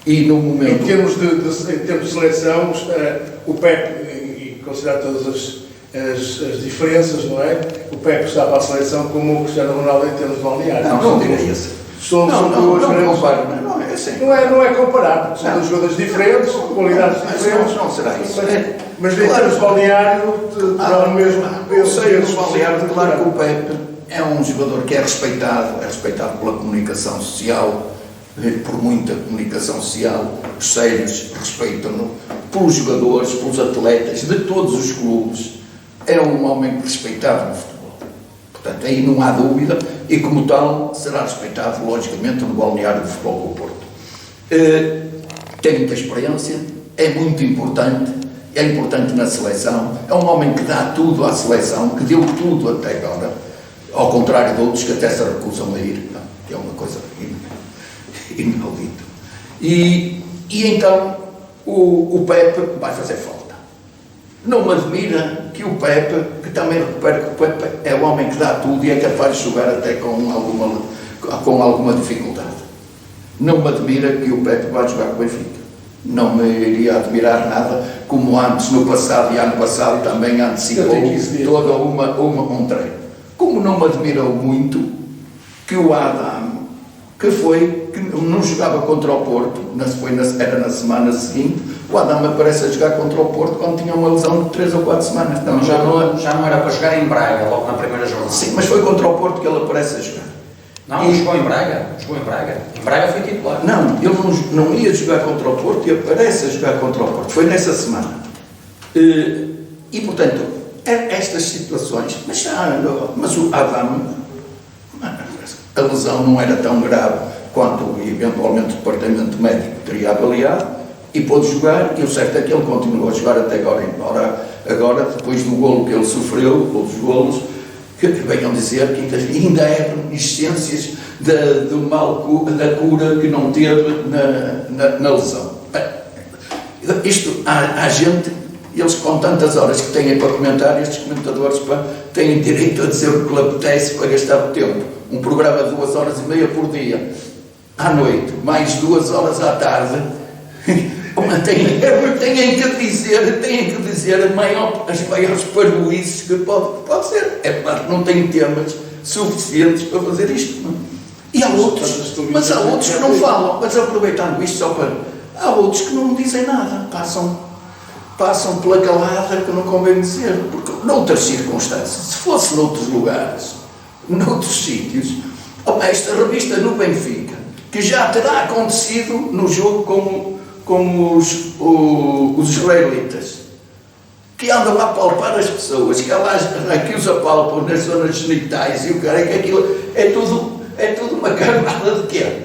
E no momento... Em termos de seleção, o Pepe, e considerar todas as diferenças, não é? O Pepe está para a seleção como o Cristiano Ronaldo em termos balneares. Não diria isso. Não comparo, não é assim. Não é comparar, porque são dois jogadores diferentes, qualidades diferentes. Não será isso. Mas em termos de balneário, terá o mesmo. Eu sei, o balneário, claro que o Pepe é um jogador que é respeitado pela comunicação social, por muita comunicação social, os sérios respeitam-no, pelos jogadores, pelos atletas, de todos os clubes. É um homem respeitado no futebol. Portanto, aí não há dúvida, e como tal, será respeitado, logicamente, no balneário do Futebol do Porto. Tem muita experiência, é muito importante, é importante na seleção, é um homem que dá tudo à seleção, que deu tudo até agora, ao contrário de outros que até se recusam a ir, não, que é uma coisa inaudita. E então, o Pepe vai fazer falta. Não me admira que o Pepe, que também recupera que o Pepe é o homem que dá tudo e é capaz de jogar até com alguma dificuldade. Não me admira que o Pepe vá jogar com o Benfica. Não me iria admirar nada, como antes, no passado e ano passado, também antecipou toda um treino. Como não me admirou muito que o Adam, que eu não jogava contra o Porto, era na semana seguinte, o Adama aparece a jogar contra o Porto quando tinha uma lesão de 3 ou 4 semanas. Não, já não era para jogar em Braga, logo na primeira jornada. Sim, mas foi contra o Porto que ele aparece a jogar. Não, jogou em Braga. Em Braga foi titular. Não, ele não ia jogar contra o Porto e aparece a jogar contra o Porto. Foi nessa semana. E portanto, estas situações, mas o Adama, a lesão não era tão grave quanto eventualmente o departamento médico teria avaliado e pôde jogar, e o certo é que ele continuou a jogar até agora, embora agora, depois do golo que ele sofreu, ou dos golos, que venham dizer que ainda eram reminiscências da cura que não teve na lesão. Isto, há gente, eles com tantas horas que têm para comentar, estes comentadores têm direito a dizer o que lhe apetece para gastar o tempo. Um programa de 2h30 por dia, à noite, mais 2 horas à tarde, têm que dizer as maiores parvoíces que pode ser. É claro que não têm temas suficientes para fazer isto. Não? E há outros, mas há outros que não falam. Mas aproveitando isto só para... Há outros que não dizem nada, passam pela calada que não convém dizer. Porque noutras circunstâncias, se fosse noutros lugares, noutros sítios, esta revista no Benfica, que já terá acontecido no jogo com os israelitas, que andam a palpar as pessoas, que os apalpam nas zonas genitais, e o cara, que aquilo é tudo uma cambada de quê?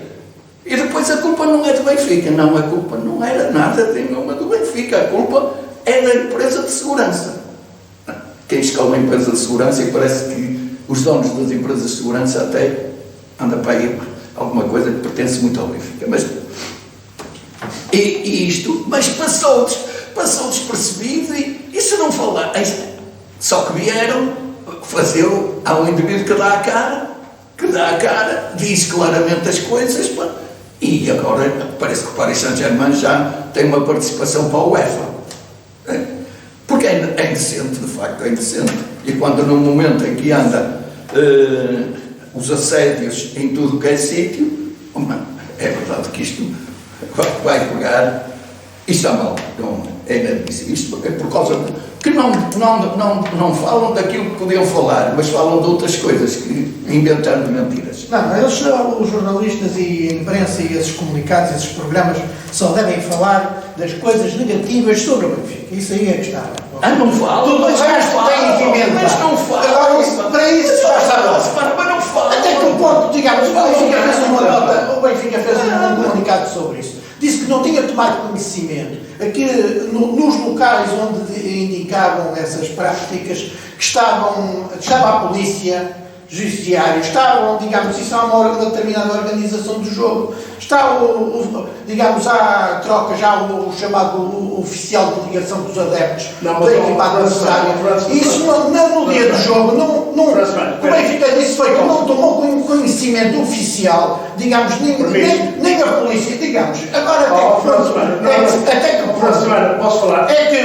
E depois a culpa não é do Benfica, não, a culpa não era nada nenhuma do Benfica, a culpa é da empresa de segurança. Quem escolhe uma empresa de segurança, e parece que os donos das empresas de segurança até andam para aí alguma coisa que pertence muito ao Benfica, mas passou despercebido, e se não falar, só que vieram fazer, há um indivíduo que dá a cara, diz claramente as coisas, e agora parece que o Paris Saint-Germain já tem uma participação para a UEFA, porque é indecente, de facto é indecente, e quando num momento em que anda os assédios em tudo que é sítio, é verdade que isto vai pegar, e está mal, não é inadmissível. Isto é por causa que não falam daquilo que podiam falar, mas falam de outras coisas, inventando mentiras. Não, os jornalistas e a imprensa e esses comunicados, esses programas, só devem falar das coisas negativas sobre o Benfica. Isso aí é que está. Não falam. Tudo o resto tem que inventar. Mas não falam. Agora, para isso já está. Mas não falam. Até que o ponto, digamos, o Benfica fez um comunicado sobre isso. Disse que não tinha tomado conhecimento. Aqui, nos locais onde indicavam essas práticas, que estava a polícia judiciária, estavam, digamos, isso há uma determinada organização do jogo, está, digamos, há troca já o chamado oficial de ligação dos adeptos da equipa adversária. Isso no dia do jogo, o Benfica disse foi que não tomou conhecimento oficial, digamos, nem a polícia, digamos. Agora até que posso falar? É que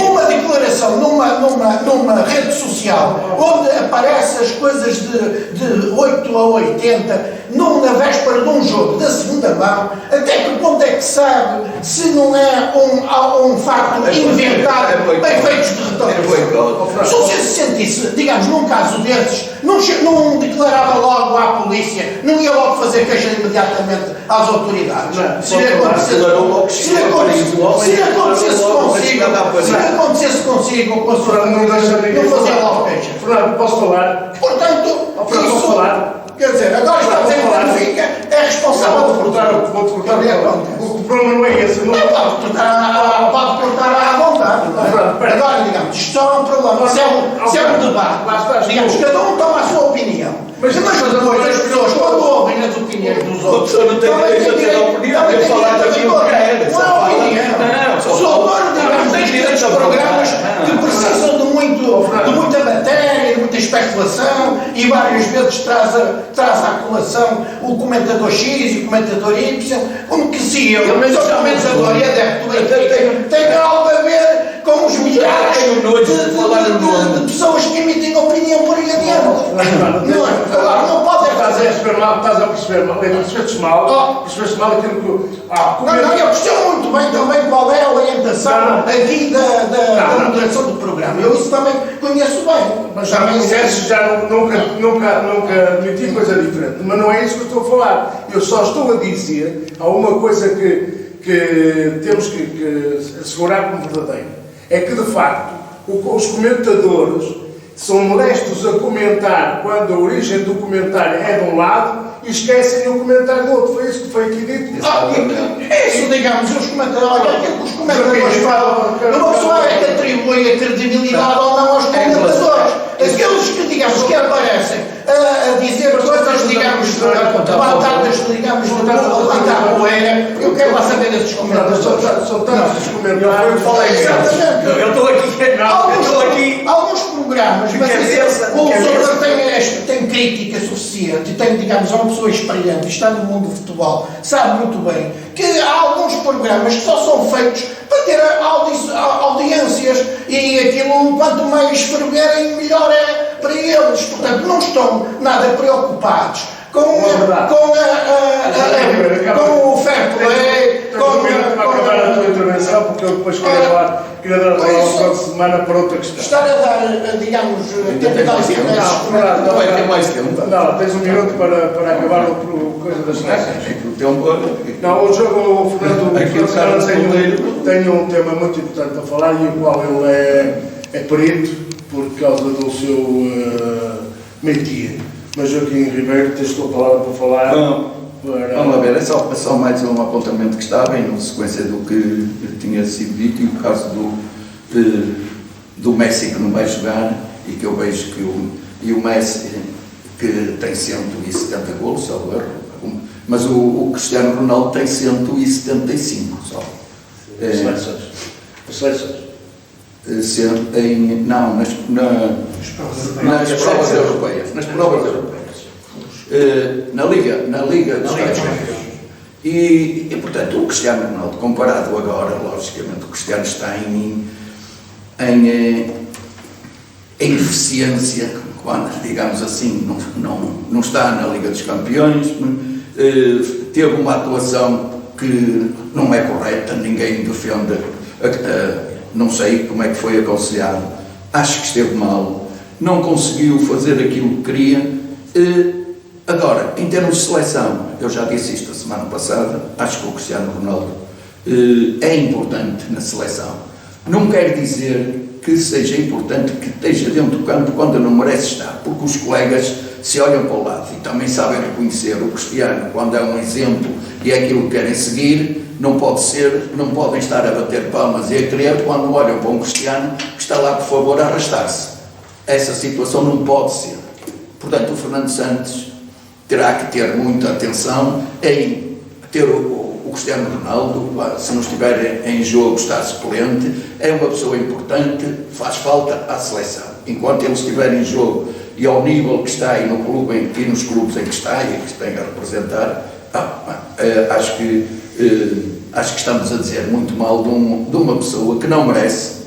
uma declaração numa rede social onde aparecem as coisas de 8 a 80, na véspera de um jogo da segunda mão, até que ponto é que sabe se não é um facto inventado, bem feitos de retorno? Se você se sentisse, digamos, num caso desses, não declarava logo à polícia, não ia logo fazer queixa imediatamente às autoridades. Se acontecesse consigo, não fazia logo queixa. Fernando, posso falar? Portanto, Posso falar? Quer dizer, agora está a dizer que o Benfica é responsável Vou-te cortar. O problema não é esse. Pode cortar à vontade. Agora, digamos, isto só é um problema. Se é um debate, digamos, cada um toma a sua opinião. Mas depois as pessoas, quando ouvem as opiniões dos outros, não tem direito a opinião, tem que falar daquilo que quer. Não é opinião. Sou autor, digamos, destes programas que precisam de muita matéria, de muita especulação, e várias vezes traz à colação o comentador X e o comentador Y, como que se eu, o comentador e adepto tem algo a ver com os milhares de pessoas que emitem opinião por aí adiante. Não pode fazer perceber mal, estás a perceber mal, percebeste mal aquilo que... Não, eu questiono muito bem também qual é a orientação aqui da moderação do programa. Eu isso também conheço bem. Mas já me conheces, já nunca admiti coisa diferente. Mas não é isso que eu estou a falar. Eu só estou a dizer, há uma coisa que temos que assegurar como verdadeiro. É que, de facto, os comentadores são molestos a comentar quando a origem do comentário é de um lado e esquecem o comentário do outro. Foi isso que foi aqui dito. Isso, digamos, os comentários, olha, aquilo que os comentadores falam, uma pessoa é que atribui a credibilidade ou não aos comentadores. Aqueles que, digamos, que aparecem a dizer coisas, digamos, batatas, digamos, de levantar poeira, eu quero lá saber desses comentadores. São tantos os comentários. Eu falei exatamente. Eu estou aqui. Alguns programas, mas o Sousa tem crítica suficiente e tem, digamos, uma pessoa experiente, está no mundo do futebol, sabe muito bem que há alguns programas que só são feitos para ter audiências e aquilo, quanto mais ferverem, melhor é para eles. Portanto, não estão nada preocupados com o fair play, Para acabar a tua intervenção, porque eu depois queria dar uma próxima semana para outra questão. Estar a dar, digamos, Não vai ter mais tempo. Não, tens um minuto para acabar o coisa das taxas. Não, o jogo, o Fernando tem um tema muito importante para falar e o qual ele é perito por causa do seu métier. Mas Joaquim Ribeiro, tens a tua palavra para falar. Vamos lá ver, é só mais um apontamento que estava em sequência do que tinha sido dito e o caso do Messi que não vai jogar e que eu vejo que o Messi que tem 170 golos, salvo erro, mas o Cristiano Ronaldo tem 175 só. Seleções. Não, nas provas europeias. Na Liga dos Campeões. E, portanto, o Cristiano Ronaldo, comparado agora, logicamente, o Cristiano está em eficiência, quando, digamos assim, não está na Liga dos Campeões, teve uma atuação que não é correta, ninguém defende, não sei como é que foi aconselhado, acho que esteve mal, não conseguiu fazer aquilo que queria. Agora, em termos de seleção, eu já disse isto a semana passada, acho que o Cristiano Ronaldo é importante na seleção. Não quer dizer que seja importante que esteja dentro do campo quando não merece estar, porque os colegas se olham para o lado e também sabem reconhecer o Cristiano quando é um exemplo e é aquilo que querem seguir. Não podem estar a bater palmas e a querer quando olham para um Cristiano que está lá, por favor, a arrastar-se. Essa situação não pode ser. Portanto, o Fernando Santos terá que ter muita atenção em ter o Cristiano Ronaldo, se não estiver em jogo, está suplente, é uma pessoa importante, faz falta à seleção. Enquanto ele estiver em jogo e ao nível que está e no clube e nos clubes em que está e que se tem a representar, acho que estamos a dizer muito mal de uma pessoa que não merece,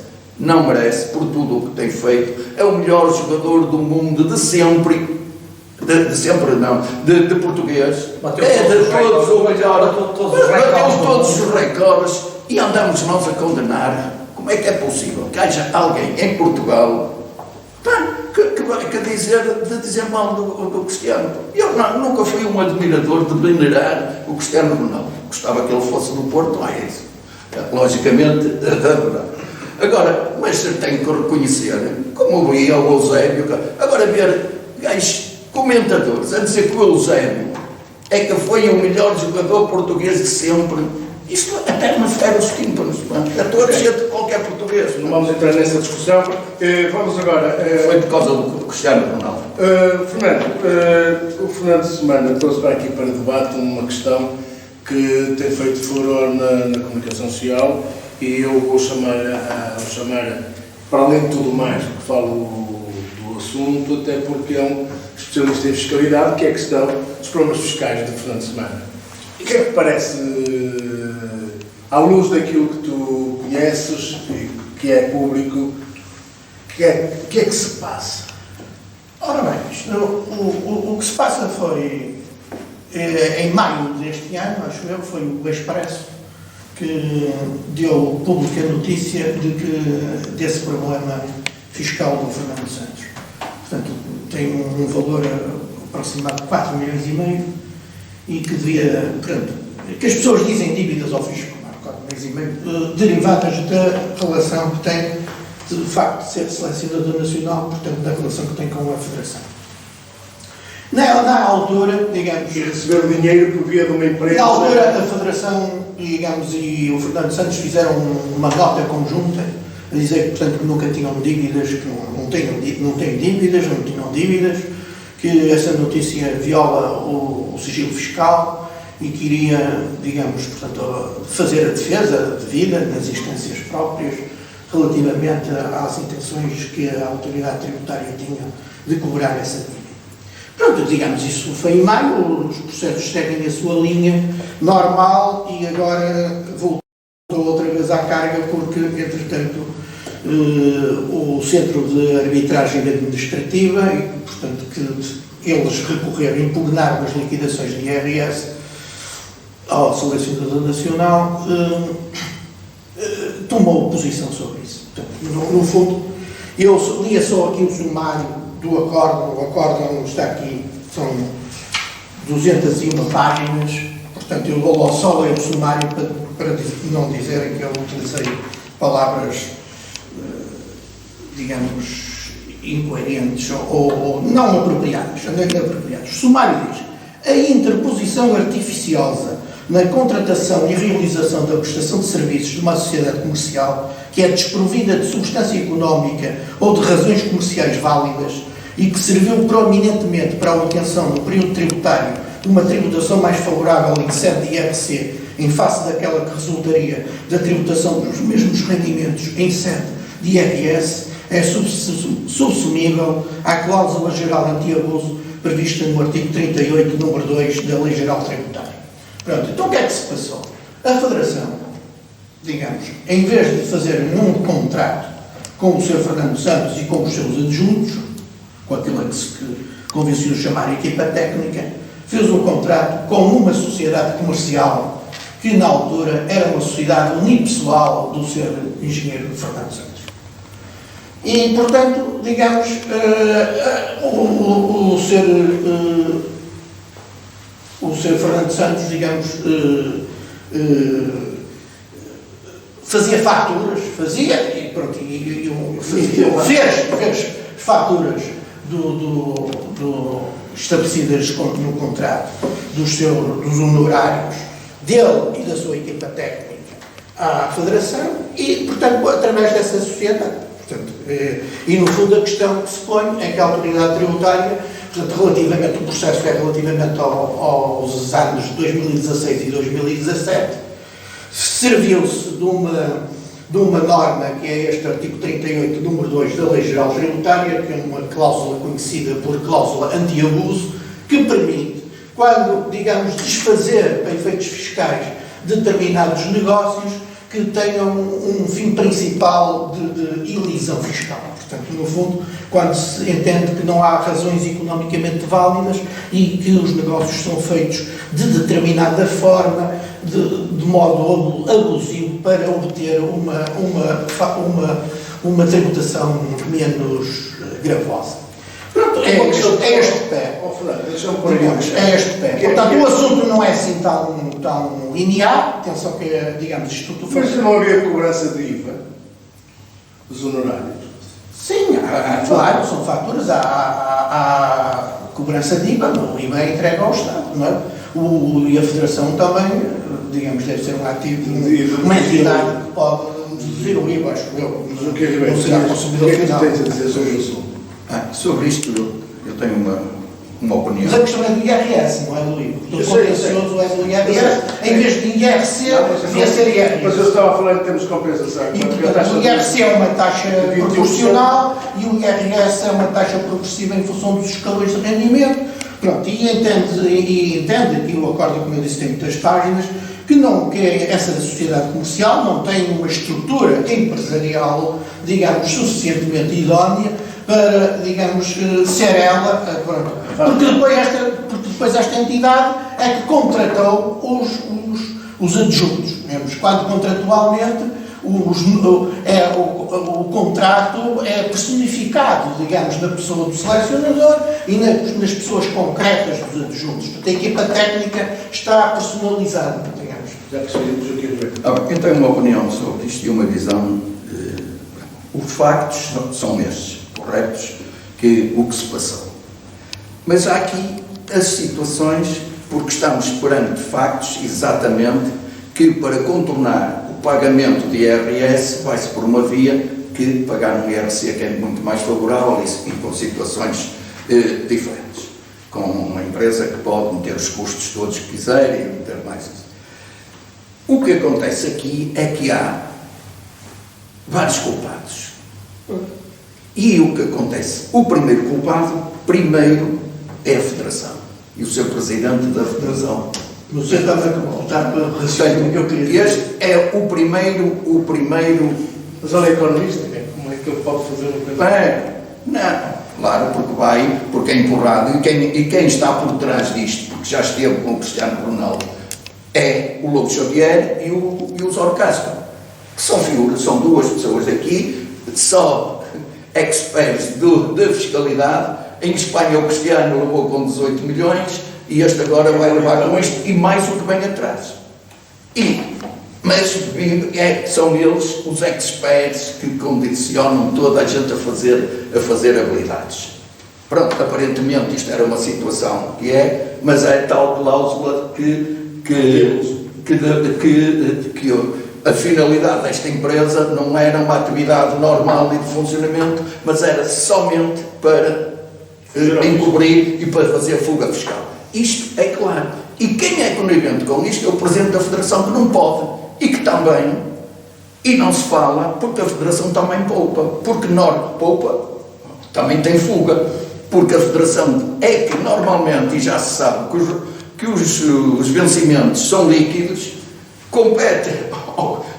por tudo o que tem feito. É o melhor jogador do mundo de sempre. De português. Bateu todos os recordes e andamos nós a condenar. Como é que é possível que haja alguém em Portugal que dizer mal do Cristiano? Eu nunca fui um admirador de venerar o Cristiano Ronaldo. Gostava que ele fosse do Porto, é isso. Logicamente, agora, mas tenho que reconhecer, como vi ao Eusébio, agora ver gajos comentadores a dizer que o Eusébio é que foi o melhor jogador português de sempre. Isto até me fere os tímpanos, a todos e a qualquer português. Não vamos entrar nessa discussão. Vamos agora. Foi por causa do Cristiano Ronaldo. O Fernando de Semana trouxe para aqui para debate uma questão que tem feito furor na comunicação social e eu vou chamar, para além de tudo mais, que falo do assunto, até porque é um especialista em fiscalidade, que é a questão dos problemas fiscais do Fernando de Semana. O que é que parece, à luz daquilo que tu conheces e que é público, o que é que se passa? Ora bem, o que se passa foi, em maio deste ano, acho eu, foi o Expresso que deu pública notícia desse problema fiscal do Fernando Santos. Portanto, tem um valor aproximado de 4,5 milhões e que devia, portanto, que as pessoas dizem dívidas ao fisco, 4,5 milhões, derivadas da relação que tem, de facto, de ser selecionador nacional, portanto, da relação que tem com a Federação. Na altura, digamos... E receber dinheiro por via de uma empresa... Na altura, a Federação, digamos, e o Fernando Santos fizeram uma nota conjunta a dizer que, portanto, que nunca tinham dívidas, que não têm dívidas, que essa notícia viola o sigilo fiscal e que iria, digamos, portanto, fazer a defesa devida nas instâncias próprias relativamente às intenções que a autoridade tributária tinha de cobrar essa dívida. Pronto, digamos, isso foi em maio, os processos seguem a sua linha normal e agora voltou outra vez à carga porque, entretanto, o Centro de Arbitragem Administrativa, e, portanto, que eles recorreram, impugnaram as liquidações de IRS ao Selecionador Nacional, tomou posição sobre isso. Portanto, no fundo, eu lia só aqui o sumário do acórdão. O acórdão está aqui, são 201 páginas, portanto eu vou só ler o sumário para não dizerem que eu utilizei palavras, digamos, incoerentes ou não apropriadas, inapropriadas. O sumário diz: a interposição artificiosa na contratação e realização da prestação de serviços de uma sociedade comercial que é desprovida de substância económica ou de razões comerciais válidas e que serviu prominentemente para a obtenção no período tributário de uma tributação mais favorável em sede de IRC em face daquela que resultaria da tributação dos mesmos rendimentos em sede de IRS, é subsumível à cláusula geral anti-abuso prevista no artigo 38, número 2 da Lei Geral Tributária. Pronto, então o que é que se passou? A Federação, digamos, em vez de fazer um contrato com o Sr. Fernando Santos e com os seus adjuntos, com aquilo que se convenceu chamar equipa técnica, fez um contrato com uma sociedade comercial que, na altura, era uma sociedade unipessoal do Sr. Engenheiro Fernando Santos. E, portanto, digamos, o Sr. Fernando Santos, digamos, fazia faturas, fez faturas estabelecidas no contrato dos honorários dele e da sua equipa técnica à Federação e, portanto, através dessa sociedade. Portanto, e, no fundo, a questão que se põe é que a autoridade tributária, portanto, relativamente, o processo é relativamente aos anos de 2016 e 2017, serviu-se de uma norma que é este artigo 38, número 2 da Lei Geral Tributária, que é uma cláusula conhecida por cláusula anti-abuso, que permite, quando, digamos, desfazer para efeitos fiscais determinados negócios que tenham um fim principal de ilisão fiscal. Portanto, no fundo, quando se entende que não há razões economicamente válidas e que os negócios são feitos de determinada forma, de modo abusivo, para obter uma tributação menos gravosa. Pronto, é este pé. É este pé. Portanto, o assunto não é assim tão linear, atenção que, digamos, isto tudo Mas não havia cobrança de IVA dos honorários? Sim, claro, são faturas, há cobrança de IVA, o IVA é entregue ao Estado, não é? E a Federação também, digamos, deve ser uma entidade que pode deduzir o IVA, acho eu. Mas o que é que vai será consumidor final. O que é que tu tens a dizer sobre o assunto? Sobre isto, eu tenho uma opinião. Mas a questão é do IRS, não é do IVA. O contencioso é do IRS, em vez de IRC, devia ser IRS. Mas eu estava a falar em termos de compensação. E, portanto, o IRC é uma taxa proporcional e o IRS é uma taxa progressiva em função dos escalões de rendimento. Pronto, e entende aqui o acordo, como eu disse, tem muitas páginas, que essa sociedade comercial não tem uma estrutura empresarial, digamos, suficientemente idónea para, digamos, ser ela, porque depois esta entidade é que contratou os adjuntos. Quando contratualmente o contrato é personificado, digamos, na pessoa do selecionador e nas pessoas concretas dos adjuntos. Portanto, a equipa técnica está personalizada, digamos. Já percebemos o que é ver. Eu tenho uma opinião sobre isto e uma visão. Os factos são estes, corretos, o que se passou. Mas há aqui as situações, porque estamos perante factos exatamente que para contornar o pagamento de IRS vai-se por uma via que pagar um IRC que é muito mais favorável e com situações diferentes. Com uma empresa que pode meter os custos todos que quiser e meter mais isso. O que acontece aqui é que há vários culpados. E o que acontece? O primeiro culpado, é a Federação. E o seu presidente da Federação. Você estava a voltar para o raciocínio que eu queria dizer. Este é o primeiro... Mas olha, economista, como é que ele pode fazer uma coisa? Não, claro, porque é empurrado. E quem está por trás disto, porque já esteve com o Cristiano Ronaldo, é o Lobo Xavier e o Zor Castro, que são figuras, são duas pessoas aqui, só experts da fiscalidade. Em Espanha o Cristiano levou com 18 milhões e este agora vai levar com isto e mais o que vem atrás. Mas são eles os experts que condicionam toda a gente a fazer habilidades. Pronto, aparentemente isto era uma situação mas é tal cláusula que a finalidade desta empresa não era uma atividade normal e de funcionamento, mas era somente para encobrir e para fazer fuga fiscal. Isto é claro. E quem é conivente com isto é o Presidente da Federação, que não pode e que também, e não se fala, porque a Federação também poupa, porque poupa, também tem fuga, porque a Federação é que normalmente, e já se sabe que os vencimentos são líquidos, compete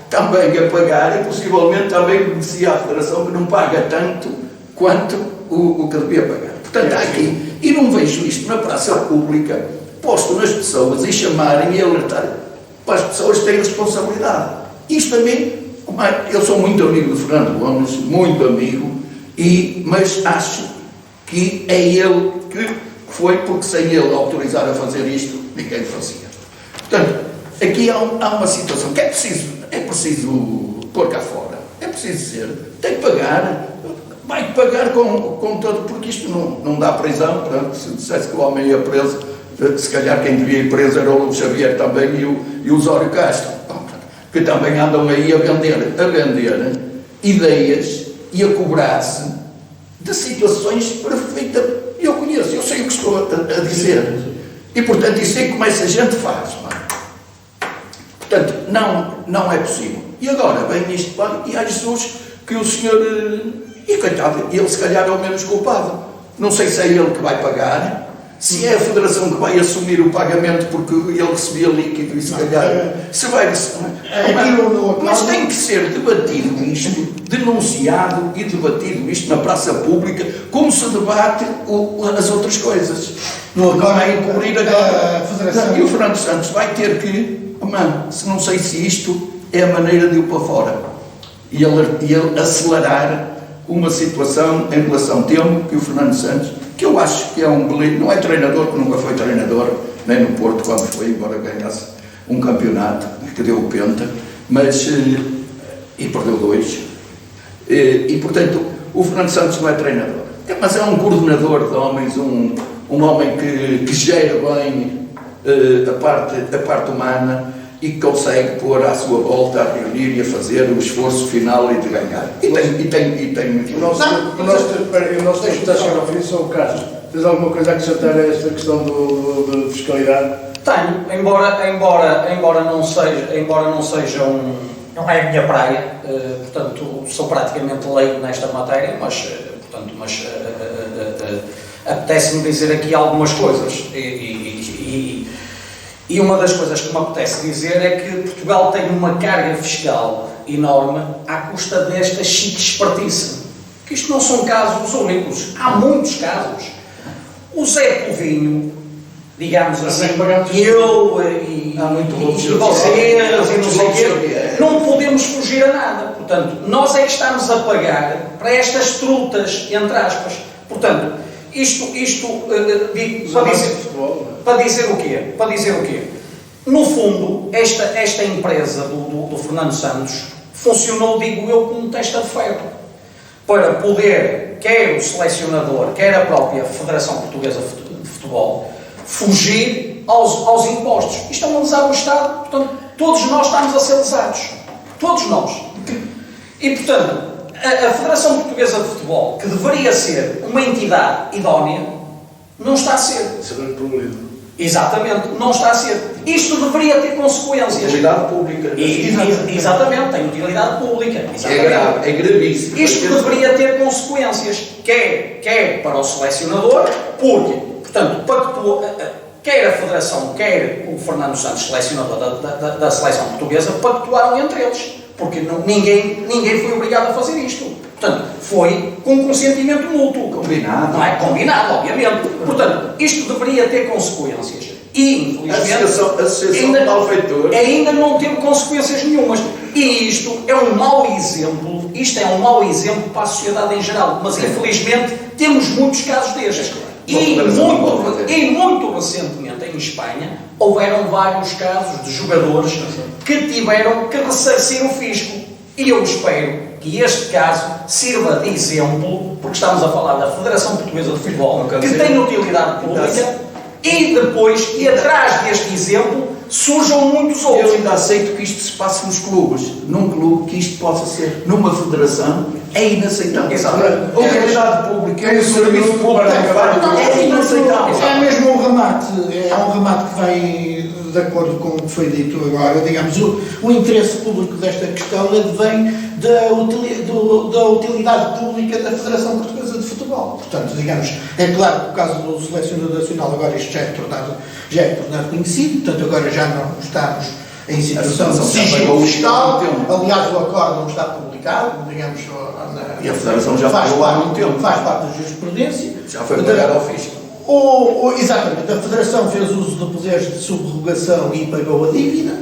também a pagar e possivelmente também beneficia a Federação que não paga tanto quanto o que devia pagar. Portanto, há aqui, e não vejo isto na praça pública, posto nas pessoas e chamarem e alertarem para as pessoas que têm responsabilidade. Isto a mim, eu sou muito amigo de Fernando Gomes, muito amigo, mas acho que é ele que foi, porque sem ele autorizar a fazer isto, ninguém fazia. Portanto, aqui há uma situação que é preciso pôr cá fora, é preciso dizer, tem que pagar, vai pagar com todo, porque isto não dá prisão. Pronto, se dissesse que o homem ia preso, se calhar quem devia ir preso era o Lobo Xavier também e o Osório Castro, que também andam aí a vender ideias e a cobrar-se de situações perfeitas. Eu conheço, eu sei o que estou a dizer. E portanto, isso é como essa gente faz. Portanto, não é possível. E agora vem isto, e há Jesus que o senhor, e coitado, ele se calhar é o menos culpado. Não sei se é ele que vai pagar, se é a Federação que vai assumir o pagamento porque ele recebia líquido e se calhar se vai... Mas tem que ser debatido isto, denunciado e debatido isto na praça pública, como se debate as outras coisas. Agora é encobrir agora. E o Fernando Santos vai ter que, se não sei se isto é a maneira de ir para fora e ele acelerar uma situação em relação temo que o Fernando Santos, que eu acho que é um beleza, não é treinador, que nunca foi treinador, nem no Porto quando foi, embora ganhasse um campeonato que deu o penta, mas e perdeu 2, e portanto o Fernando Santos não é treinador, mas é um coordenador de homens, um homem que gera bem a parte humana e que consegue pôr à sua volta a reunir e a fazer o esforço final e de ganhar. E tem o nosso tempo está a chegar ao fim, só o Carlos. Tens alguma coisa a acrescentar a esta questão de fiscalidade? Tenho, embora não seja não é a minha praia, portanto sou praticamente leigo nesta matéria, mas apetece-me dizer aqui algumas coisas E uma das coisas que me apetece dizer é que Portugal tem uma carga fiscal enorme à custa desta chique espertice. Que isto não são casos únicos. Há muitos casos. O Zé Povinho, digamos assim, eu e vocês e não sei o quê, não podemos fugir a nada. Portanto, nós é que estamos a pagar para estas trutas, entre aspas. Portanto, isto para dizer o quê? Para dizer o quê? No fundo, esta empresa do Fernando Santos funcionou, digo eu, como um testa de ferro. Para poder, quer o selecionador, quer a própria Federação Portuguesa de Futebol, fugir aos impostos. Isto é um lesar o Estado, portanto, todos nós estamos a ser lesados. Todos nós. E, portanto, a Federação Portuguesa de Futebol, que deveria ser uma entidade idónea, não está a ser. Isso é bem problema. Exatamente, não está a ser. Isto deveria ter consequências. Utilidade pública. Exatamente, tem utilidade pública. É grave, é gravíssimo. Isto deveria ter consequências, quer para o selecionador, porque, portanto, pactuou, quer a Federação, quer o Fernando Santos, selecionador da seleção portuguesa, pactuaram entre eles, porque ninguém foi obrigado a fazer isto. Portanto, foi com consentimento mútuo. Combinado. Não é? Combinado, obviamente. Portanto, isto deveria ter consequências. E, infelizmente, associação de malfeitores ainda não teve consequências nenhumas. E isto é um mau exemplo. Isto é um mau exemplo para a sociedade em geral. Mas, infelizmente, temos muitos casos destes. E muito recentemente, em Espanha, houveram vários casos de jogadores que tiveram que ressarcir o fisco. E eu espero que este caso sirva de exemplo, porque estamos a falar da Federação Portuguesa de Futebol, que tem utilidade pública, e depois, e atrás deste exemplo, surjam muitos outros. Eu ainda aceito que isto se passe nos clubes. Num clube, que isto possa ser numa federação, é inaceitável. Exatamente. A utilidade pública, é o serviço público, é inaceitável. É mesmo um remate, que vai de acordo com o que foi dito agora. Digamos, o interesse público desta questão advém da utilidade pública da Federação Portuguesa de Futebol. Portanto, digamos, é claro que o caso do selecionador nacional agora isto já é tornado conhecido, portanto agora já não estamos em situação de sigilo fiscal. Aliás, o acordo não está publicado, digamos, e a Federação já faz parte da jurisprudência. Já foi pagado ao fisco. Exatamente, a Federação fez uso de poderes de subrogação e pagou a dívida.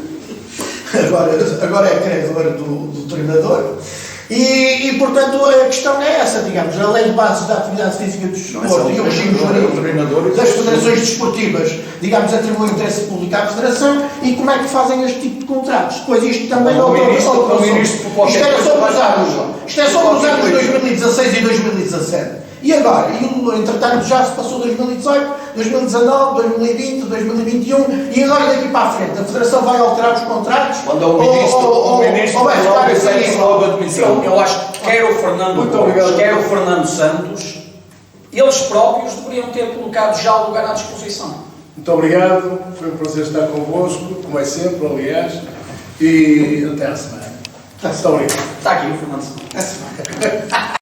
Agora é credor do treinador. E, portanto, a questão é essa, digamos, a lei de bases da atividade física do desporto e o regime jurídico das federações desportivas, digamos, atribuem interesse público à Federação e como é que fazem este tipo de contratos. Depois isto também isto é só nos anos 2016 e 2017. E agora? Entretanto, já se passou 2018, 2019, 2020, 2021 e agora daqui para a frente a Federação vai alterar os contratos? Quando o ministro vai ficar assim? logo a admissão. Eu acho que quer o Fernando Santos, eles próprios deveriam ter colocado já o lugar à disposição. Muito obrigado, foi um prazer estar convosco, como é sempre, aliás, e até à semana. Muito obrigado. Está aqui o Fernando Santos. A semana.